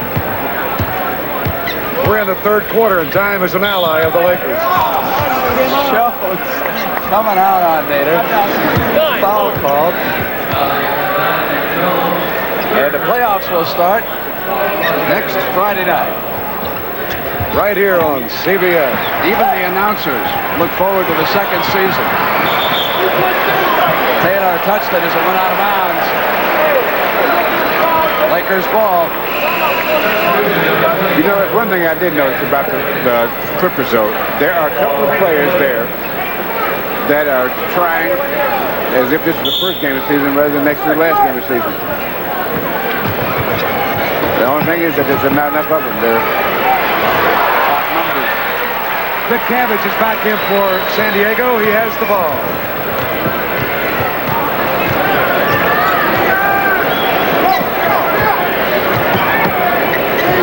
We're in the third quarter, and time is an ally of the Lakers. Jones coming out on Nader. Foul called. And the playoffs will start next Friday night. Right here on CBS. Even the announcers look forward to the second season. Taylor touched it as it went out of bounds. Lakers ball. You know, one thing I did notice about the Clippers, though, there are a couple of players there that are trying as if this is the first game of the season rather than next to the last game of the season. The only thing is that there's not enough of them. They're outnumbered. Dick Cavage is back in for San Diego. He has the ball.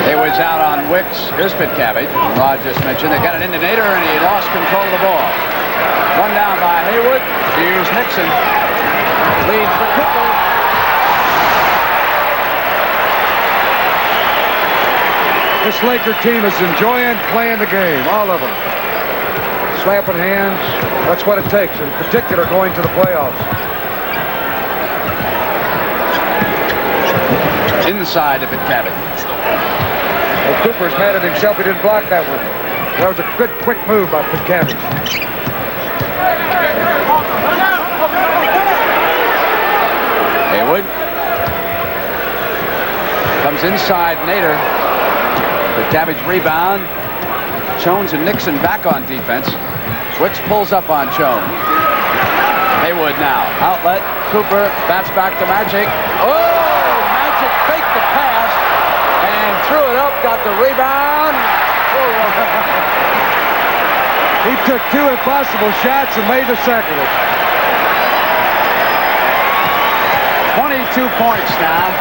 Hayward's out on Wicks. Here's Pitcabbage. Rod just mentioned they got it into Nader, and he lost control of the ball. Run down by Hayward. Here's Nixon. Lead for Cooper. This Laker team is enjoying playing the game, all of them. Slapping hands, that's what it takes, in particular going to the playoffs. Inside to Pitcabbage. Well, Cooper's mad at himself he didn't block that one. That was a good, quick move by Pitcabbage. Hayward comes inside Nader. Pitcabbage rebound. Jones and Nixon back on defense. Wicks pulls up on Jones. Hayward now. Outlet. Cooper bats back to Magic. Oh! Magic faked the pass and threw it up. Got the rebound. He took two impossible shots and made the second one. 22 points now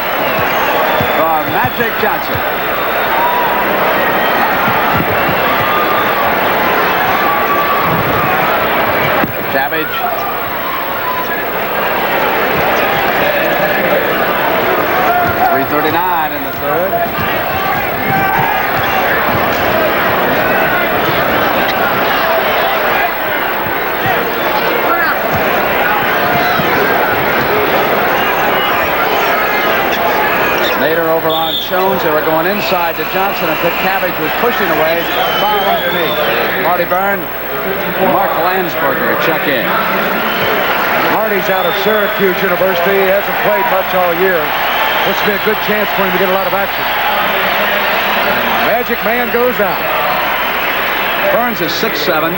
for Magic Johnson. Pitcabbage. .339 in the third. Later over on Jones, they were going inside to Johnson, and Pitcabbage was pushing away. Foul underneath. Marty Byrne and Mark Landsberger check in. Marty's out of Syracuse University. He hasn't played much all year. This will be a good chance for him to get a lot of action. Magic Man goes out. Burns is 6'7",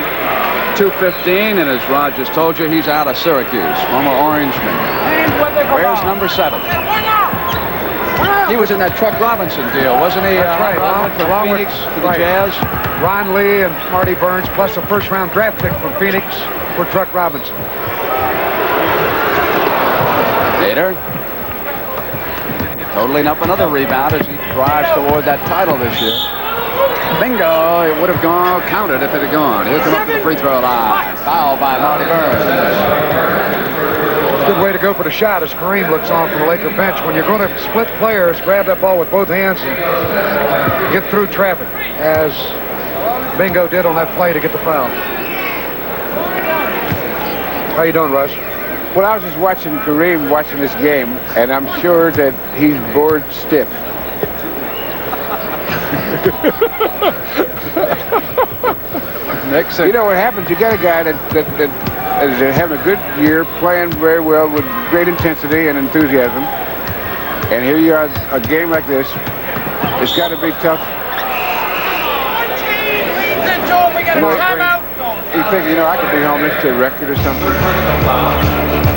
215, and as Rod just told you, he's out of Syracuse, former Orangeman. Where's number 7? He was in that Truck Robinson deal, wasn't he? That's right. From Phoenix to the Jazz. Ron Lee and Marty Burns, plus a first-round draft pick from Phoenix for Truck Robinson. Nader totaling up another rebound as he drives toward that title this year. Bingo! It would have gone counted if it had gone. He'll come up to the free throw line. Foul by Marty Burns. Good way to go for the shot as Kareem looks on from the Laker bench. When you're going to split players, grab that ball with both hands and get through traffic, as Bingo did on that play to get the foul. How you doing, Russ? Well, I was just watching Kareem watching this game, and I'm sure that he's bored stiff. Nixon. You know what happens? You got a guy that is having a good year, playing very well with great intensity and enthusiasm. And here you are, a game like this. It's got to be tough. You think, I could be home next to a record or something.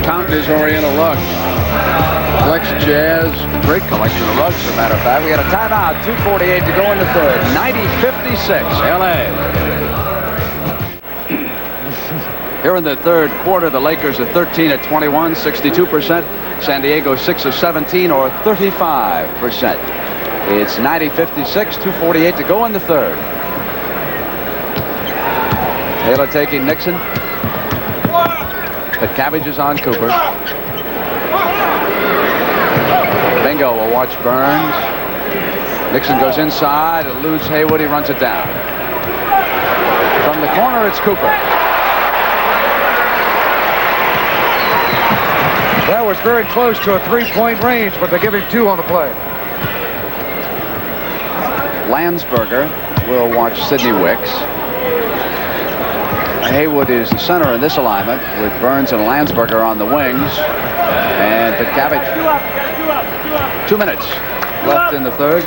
Counting his Oriental rugs. Flex Jazz, great collection of rugs, as a matter of fact. We got a timeout, 2:48 to go in the third. 90-56, LA. Here in the third quarter, the Lakers are 13 at 21, 62%. San Diego 6 of 17, or 35%. It's 90-56, 2:48 to go in the third. Taylor taking Nixon. Pitcabbage is on Cooper. Bingo will watch Burns. Nixon goes inside, eludes Haywood, he runs it down. From the corner, it's Cooper. That was very close to a three-point range, but they give him 2 on the play. Landsberger will watch Sidney Wicks. Haywood is the center in this alignment with Burns and Landsberger on the wings. And Pitcabbage. 2 minutes left in the third.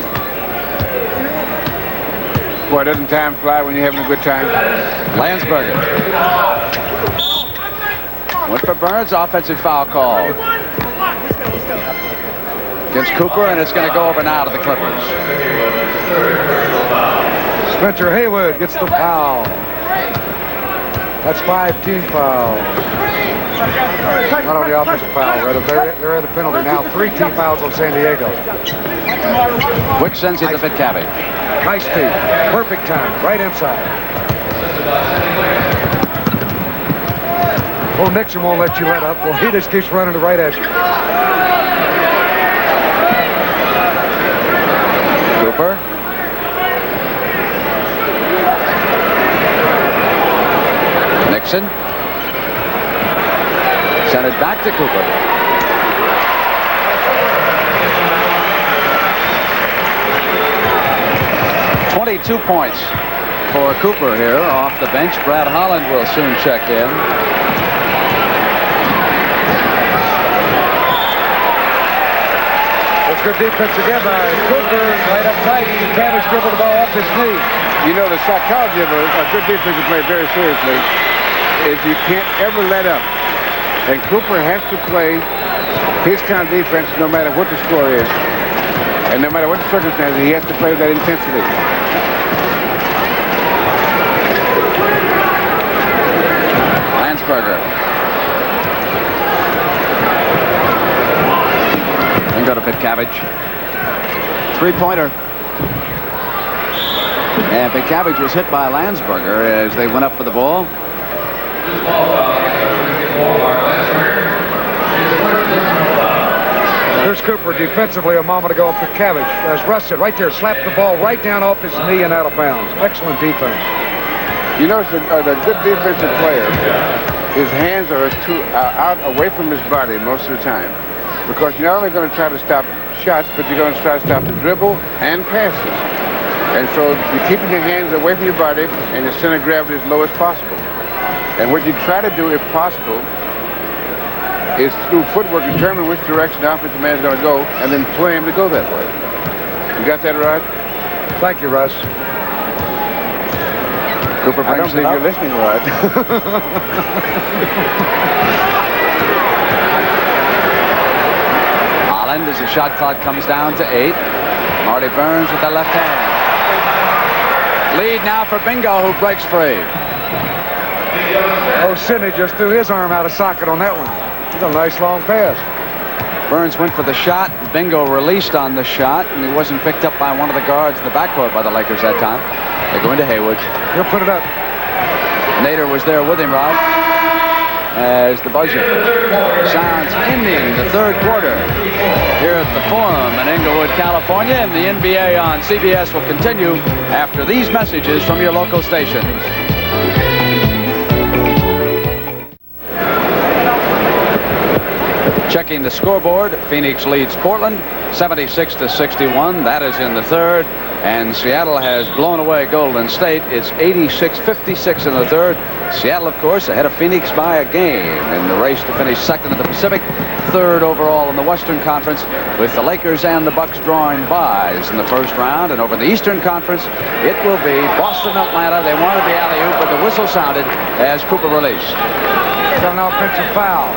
Boy, doesn't time fly when you're having a good time? Landsberger. Went for Burns, offensive foul call. Against Cooper, and it's going to go over now to the Clippers. Spencer Haywood gets the foul. That's 5 team fouls. Not on the offensive foul, rather. They're in the penalty now. 3 team fouls on San Diego. Wick sends it to Pitcabbage. Nice feed. Perfect time. Right inside. Well, Nixon won't let you let up. Well, he just keeps running right at you. Cooper. Nixon. Sent it back to Cooper. .22 points for Cooper here off the bench. Brad Holland will soon check in. That's good defense again by Cooper. Right up tight. Cabbage dribbled the ball off his knee. You know, the psychology of a good defensive play very seriously is you can't ever let up. And Cooper has to play his kind of defense no matter what the score is. And no matter what the circumstances, he has to play with that intensity. Landsberger. And go to Pitcabbage. Three-pointer. And Pitcabbage was hit by Landsberger as they went up for the ball. Here's Cooper defensively a moment ago for Cabbage. As Russ said, right there, slapped the ball right down off his knee and out of bounds. Excellent defense. You notice the good defensive player, his hands are out away from his body most of the time, because you're not only going to try to stop shots, but you're going to try to stop the dribble and passes. And so you're keeping your hands away from your body and your center of gravity as low as possible. And what you try to do, if possible, is through footwork determine which direction the offensive man is going to go and then play him to go that way. You got that, Rod? Thank you, Russ. Cooper I don't brings it think up. you're listening, Rod. Holland, as the shot clock comes down to 8. Marty Burns with the left hand. Lead now for Bingo, who breaks free. Oh, Sidney just threw his arm out of socket on that one. It's a nice long pass. Burns went for the shot. Bingo released on the shot, and he wasn't picked up by one of the guards in the backcourt by the Lakers that time. They go into Hayward. He'll put it up. Nader was there with him, Rod, as the buzzer sounds ending the third quarter here at the Forum in Inglewood, California, and the NBA on CBS will continue after these messages from your local stations. Checking the scoreboard, Phoenix leads Portland 76-61. That is in the third. And Seattle has blown away Golden State. It's 86-56 in the third. Seattle, of course, ahead of Phoenix by a game in the race to finish second in the Pacific, third overall in the Western Conference, with the Lakers and the Bucks drawing buys in the first round. And over the Eastern Conference, it will be Boston, Atlanta. They wanted the alley-oop, but the whistle sounded as Cooper released. It's an offensive foul.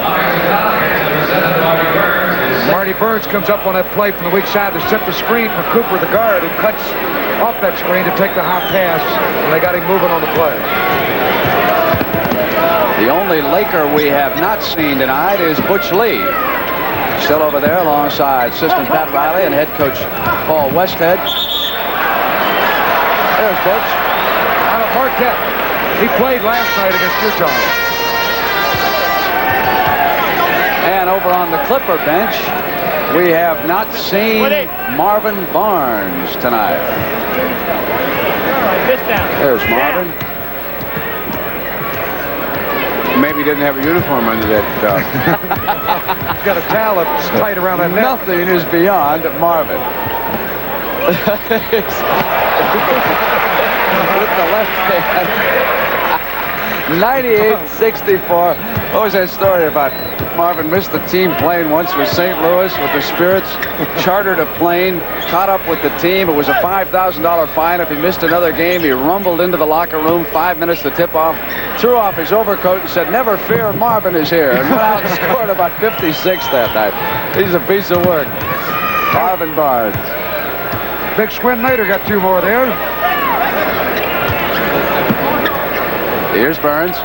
Marty Burns comes up on that play from the weak side to set the screen for Cooper, the guard, who cuts off that screen to take the high pass, and they got him moving on the play. The only Laker we have not seen tonight is Butch Lee. Still over there alongside assistant Pat Riley and head coach Paul Westhead. There's Butch. Out of Marquette. He played last night against Utah. And over on the Clipper bench, we have not seen Marvin Barnes tonight. There's Marvin. Maybe he didn't have a uniform under that. He's got a towel that's tight around that neck. Nothing is beyond Marvin. With the left hand. 98-64. What was that story about? Marvin missed the team plane once with St. Louis with the Spirits, chartered a plane, caught up with the team. It was a $5,000 fine. If he missed another game, he rumbled into the locker room 5 minutes to tip off, threw off his overcoat and said, "Never fear, Marvin is here," and went out and scored about 56 that night. He's a piece of work. Marvin Barnes. Big Squint Nader got two more there. Here's Burns.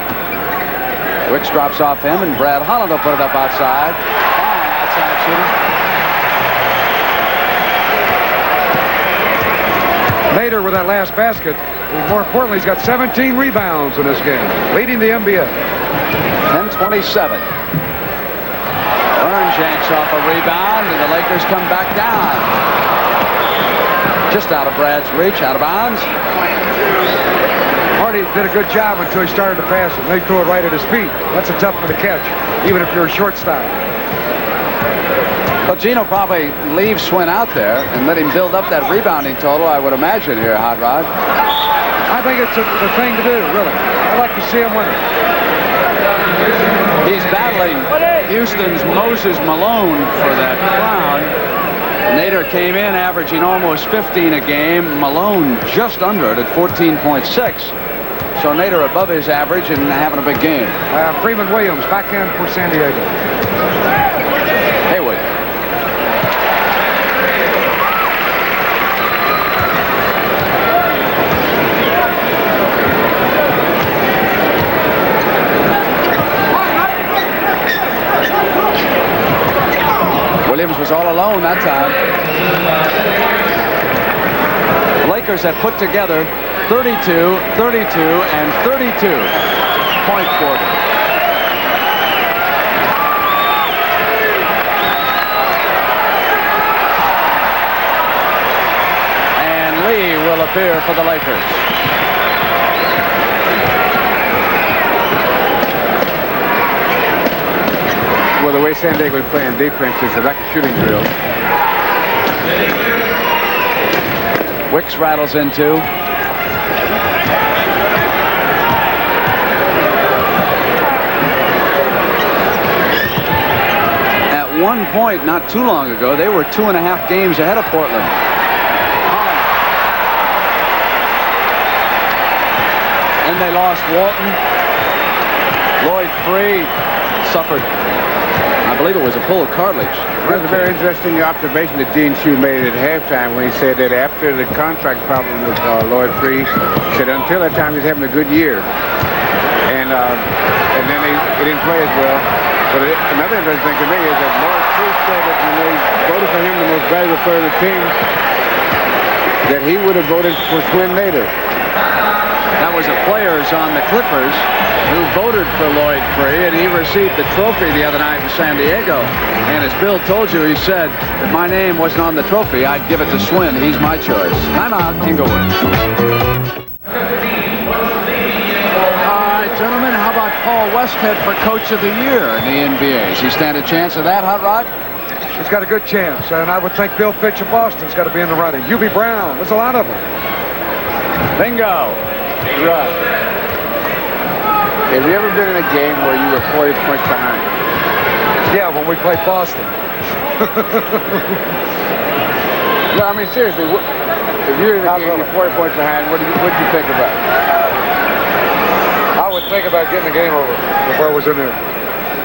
Wicks drops off him, and Brad Holland will put it up outside. Fine outside shooting. Nader with that last basket. More importantly, he's got 17 rebounds in this game, leading the NBA. 10-27. Burns yanks off a rebound, and the Lakers come back down. Just out of Brad's reach, out of bounds. Marty did a good job until he started to pass it. They threw it right at his feet. That's a tough one to catch, even if you're a shortstop. Well, Gino probably leaves Swin out there and let him build up that rebounding total, I would imagine, here, Hot Rod. I think it's the thing to do, really. I'd like to see him win it. He's battling Houston's Moses Malone for that crown. Nader came in averaging almost 15 a game. Malone just under it at 14.6. So Nader above his average and having a big game. Freeman Williams back in for San Diego. Hayward. Williams was all alone that time. The Lakers have put together 32, 32, and 32 point quarter. beer for the Lakers. Well, the way San Diego is playing defense is like a shooting drill. Wicks rattles in too. At one point, not too long ago, they were 2.5 games ahead of Portland. And they lost Walton. Lloyd Free suffered, I believe it was a pull of cartilage. It was a very interesting observation that Gene Shue made at halftime when he said that after the contract problem with Lloyd Free, he said until that time he was having a good year. And then he didn't play as well. But another interesting thing to me is that Lloyd Free said that when they voted for him the most valuable player of the team, that he would have voted for Swin Nader. That was the players on the Clippers who voted for Lloyd Free, and he received the trophy the other night in San Diego. And as Bill told you, he said, if my name wasn't on the trophy, I'd give it to Swin. He's my choice. I'm out, Inglewood. All right, gentlemen, how about Paul Westhead for Coach of the Year in the NBA? Does he stand a chance of that, Hot Rod? He's got a good chance, and I would think Bill Fitch of Boston's got to be in the running. Hubie Brown, there's a lot of them. Bingo. Right. Have you ever been in a game where you were 40 points behind? Yeah, when we played Boston. No, I mean, seriously, if you're in a game, you're 40 points behind, what'd you think about? I would think about getting the game over before I was in there.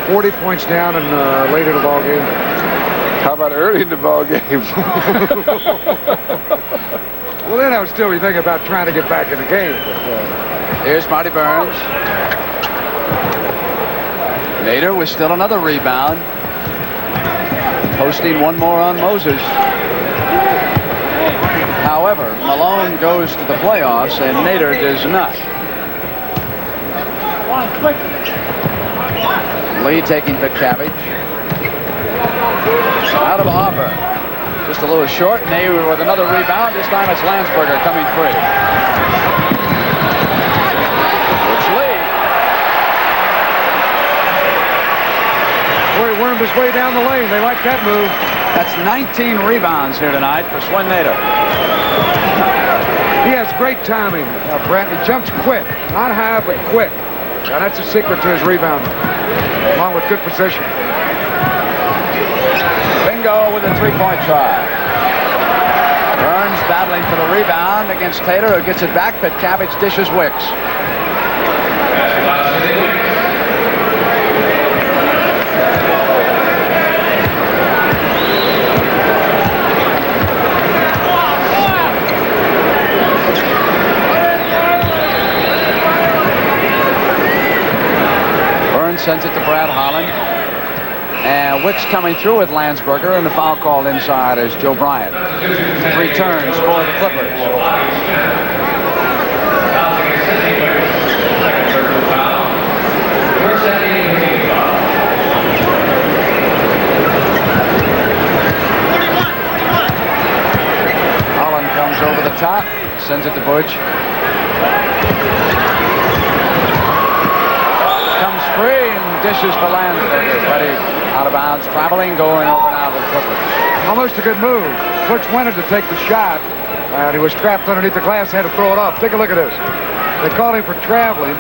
40 points down and late in the ball game. How about early in the ball game? Well, then I would still be thinking about trying to get back in the game. Here's Marty Burns. Nader with still another rebound. Posting one more on Moses. However, Malone goes to the playoffs and Nader does not. Lee taking Pitcabbage. Out of Auburn. Just a little short. Nader with another rebound. This time it's Landsberger coming free. It's Lee. Boy, he wormed his way down the lane. They like that move. That's 19 rebounds here tonight for Swin Nader. He has great timing, Brent. He jumps quick. Not high, but quick. And that's the secret to his rebounding, along with good position. Bingo with a three-point try. Burns battling for the rebound against Taylor, who gets it back. Pitcabbage dishes Wicks. Burns sends it to Brad Holland. And Wicks coming through with Landsberger, and the foul called inside is Joe Bryant. Returns for the Clippers. Holland comes over the top, sends it to Butch. Comes free and dishes for Landsberger, but he out of bounds, traveling, going over now to the Clippers. Almost a good move. Butch wanted to take the shot, and he was trapped underneath the glass, had to throw it off. Take a look at this. They called him for traveling.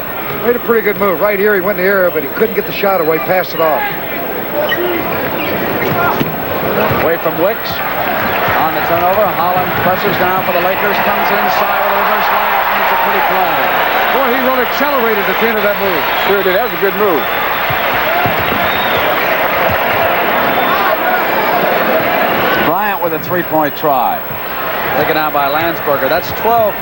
Made a pretty good move. Right here, he went in the air, but he couldn't get the shot away, passed it off. Away from Wicks. On the turnover, Holland presses down for the Lakers, comes inside with a reverse layup, and it's a pretty play. Boy, he really accelerated at the end of that move. Sure did. That was a good move. Bryant with a three-point try. Taken out by Landsberger. That's 12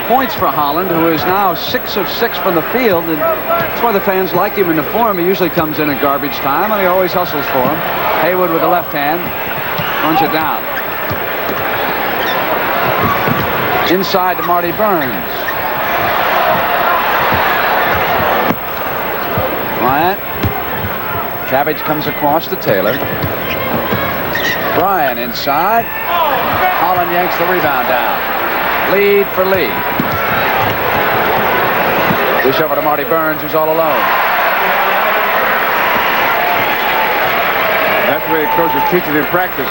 points for Holland, who is now 6 of 6 from the field. And that's why the fans like him in the form. He usually comes in at garbage time, and he always hustles for him. Haywood with the left hand. Runs it down. Inside to Marty Burns. Bryant. Cabbage comes across to Taylor. Bryant inside. Holland yanks the rebound down. Lead for Lee. Dish over to Marty Burns, who's all alone. That's the way the coaches teach it in practice.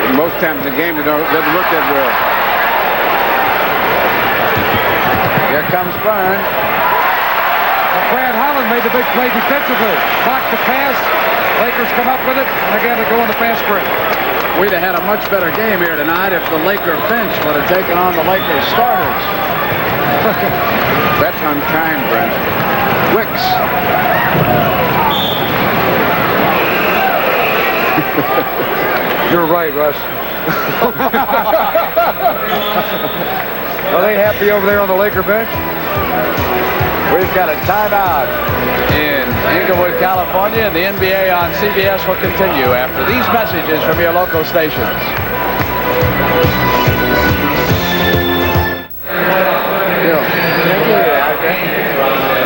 And most times in the game, it doesn't work that well. Here comes Burns. Brad Holland made the big play defensively. Blocked the pass. Lakers come up with it, and again they go on the fast break. We'd have had a much better game here tonight if the Laker bench would have taken on the Lakers starters. That's unkind, Brent. Wicks. You're right, Russ. Are they happy over there on the Laker bench? We've got a timeout in Inglewood, California. The NBA on CBS will continue after these messages from your local stations.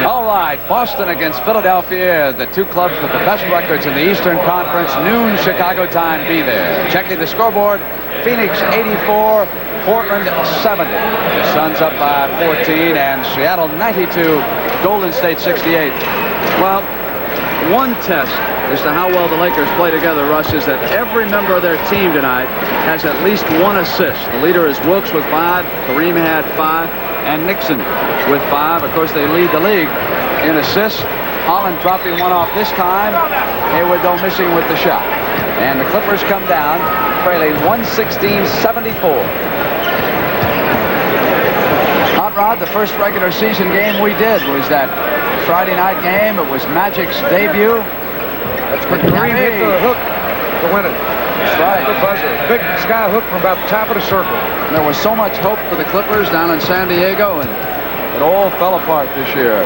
All right, Boston against Philadelphia, the two clubs with the best records in the Eastern Conference. Noon Chicago time, be there. Checking the scoreboard, Phoenix 84, Portland 70. The Suns up by 14, and Seattle 92, Golden State 68. Well, one test as to how well the Lakers play together, Russ, is that every member of their team tonight has at least one assist. The leader is Wilkes with 5, Kareem had 5, and Nixon with 5. Of course, they lead the league in assists. Holland dropping one off this time. Hayward, though, missing with the shot. And the Clippers come down, trailing 116-74. Hot Rod, the first regular season game we did was that Friday night game. It was Magic's debut. That's when Kareem hit the hook to win it. That's right. The buzzer. Big sky hook from about the top of the circle. There was so much hope for the Clippers down in San Diego, and it all fell apart this year.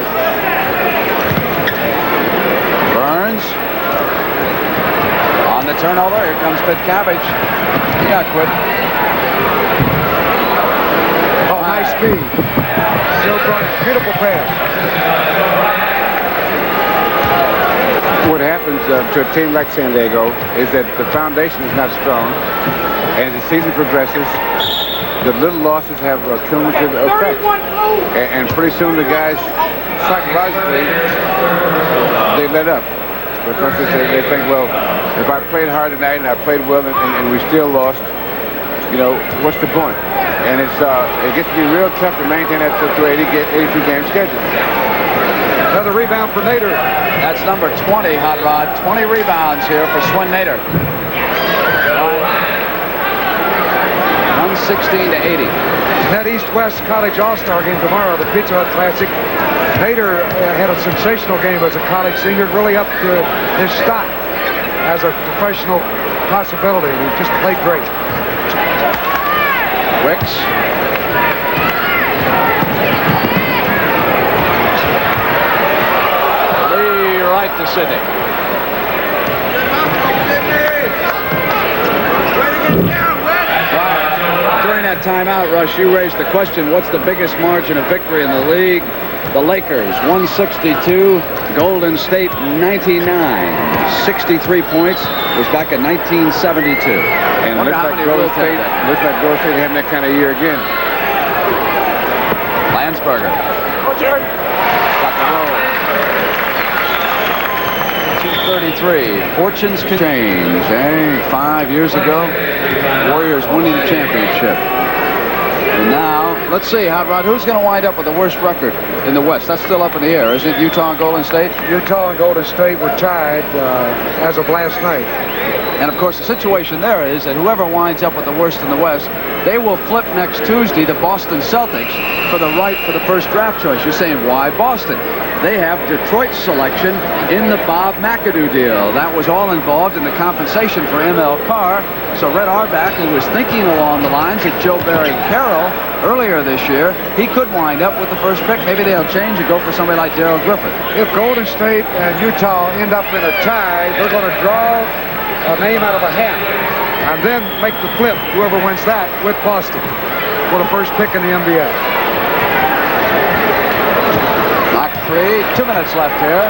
Burns. On the turnover, here comes Pitcabbage. He got quit. Oh, nice speed. Beautiful pass. What happens to a team like San Diego is that the foundation is not strong, and as the season progresses, the little losses have a cumulative effect. And pretty soon the guys, psychologically, they let up. Because they think, well, if I played hard tonight and I played well and we still lost, you know, what's the point? And it gets to be real tough to maintain that to 82-game schedule. Another rebound for Nader. That's number 20, Hot Rod. 20 rebounds here for Swin Nader. 116-80. That East-West College All-Star game tomorrow, the Pizza Hut Classic. Nader had a sensational game as a college senior, really up to his stock as a professional possibility. He just played great. Wicks. Lee right to Sidney. During that timeout, Rush, you raised the question, what's the biggest margin of victory in the league? The Lakers, 162. Golden State, 99. 63 points. Was back in 1972. And looks like Golden State having that kind of year again. Landsberger. Got the roll. 2:33. Fortunes can change. 5 years ago, Warriors winning the championship. And now, let's see, Hot Rod, who's going to wind up with the worst record in the West? That's still up in the air, isn't it? Utah and Golden State? Utah and Golden State were tied as of last night. And, of course, the situation there is that whoever winds up with the worst in the West, they will flip next Tuesday the Boston Celtics for the right for the first draft choice. You're saying, why Boston? They have Detroit's selection in the Bob McAdoo deal. That was all involved in the compensation for M.L. Carr. So Red Auerbach, who was thinking along the lines of Joe Barry Carroll earlier this year, he could wind up with the first pick. Maybe they'll change and go for somebody like Darrell Griffith. If Golden State and Utah end up in a tie, they're going to draw a name out of a hat and then make the flip, whoever wins that, with Boston for the first pick in the NBA. Knock free. 2 minutes left here.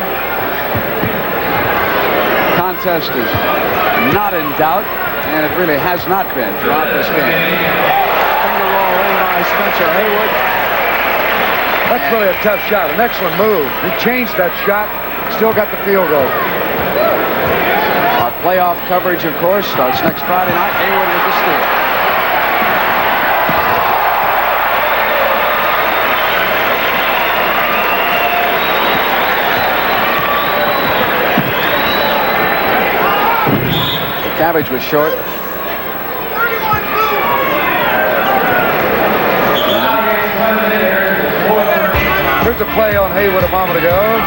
Contest is not in doubt, and it really has not been throughout this game. Finger roll by Spencer Haywood. That's really a tough shot. An excellent move. He changed that shot. Still got the field goal. Our playoff coverage, of course, starts next Friday night. Haywood with the steal. Cabbage was short. Here's a play on Haywood a moment ago.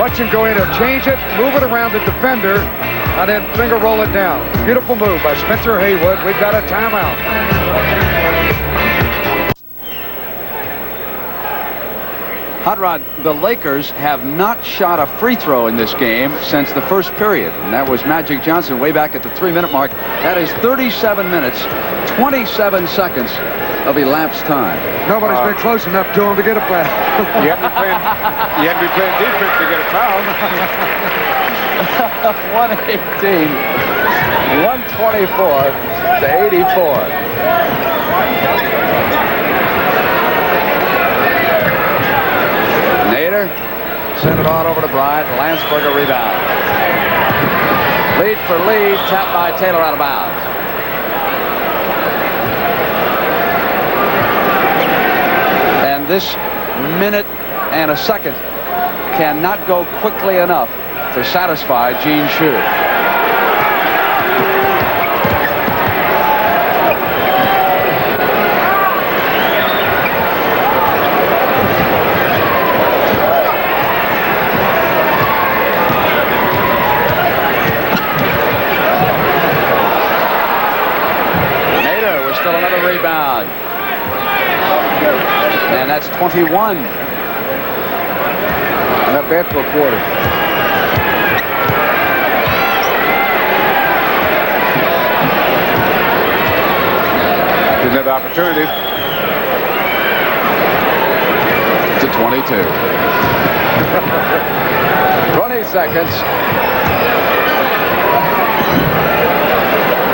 Watch him go in and change it, move it around the defender, and then finger roll it down. Beautiful move by Spencer Haywood. We've got a timeout. Hot Rod, the Lakers have not shot a free throw in this game since the first period, and that was Magic Johnson way back at the 3-minute mark. That is 37 minutes, 27 seconds of elapsed time. Nobody's been close enough to him to get a foul. You have to be playing defense to get a foul. 118, 124 to 84. Nader sent it on over to Bryant. Landsberger rebound. Lead for lead, tapped by Taylor out of bounds. And this minute and a second cannot go quickly enough to satisfy Gene Shue. Rebound. And that's 21. Not bad for a quarter. Another opportunity. To 22. 20 seconds.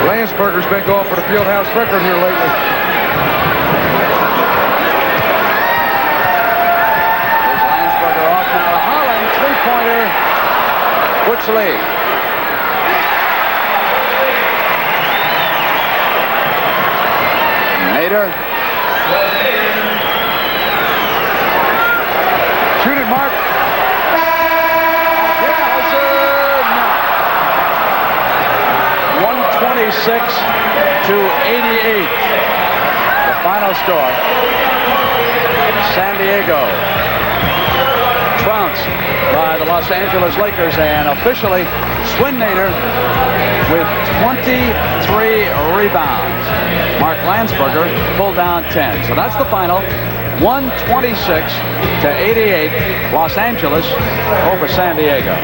Landsberger's been going for the fieldhouse record here lately. Here's Landsberger off now to Holland. Three-pointer. Puts lead. Nader. Shoot it, Mark. 126 to 88. The final score. San Diego trounced by the Los Angeles Lakers, and officially Swen Nader with 23 rebounds. Mark Landsberger pulled down 10. So that's the final. 126 to 88. Los Angeles over San Diego.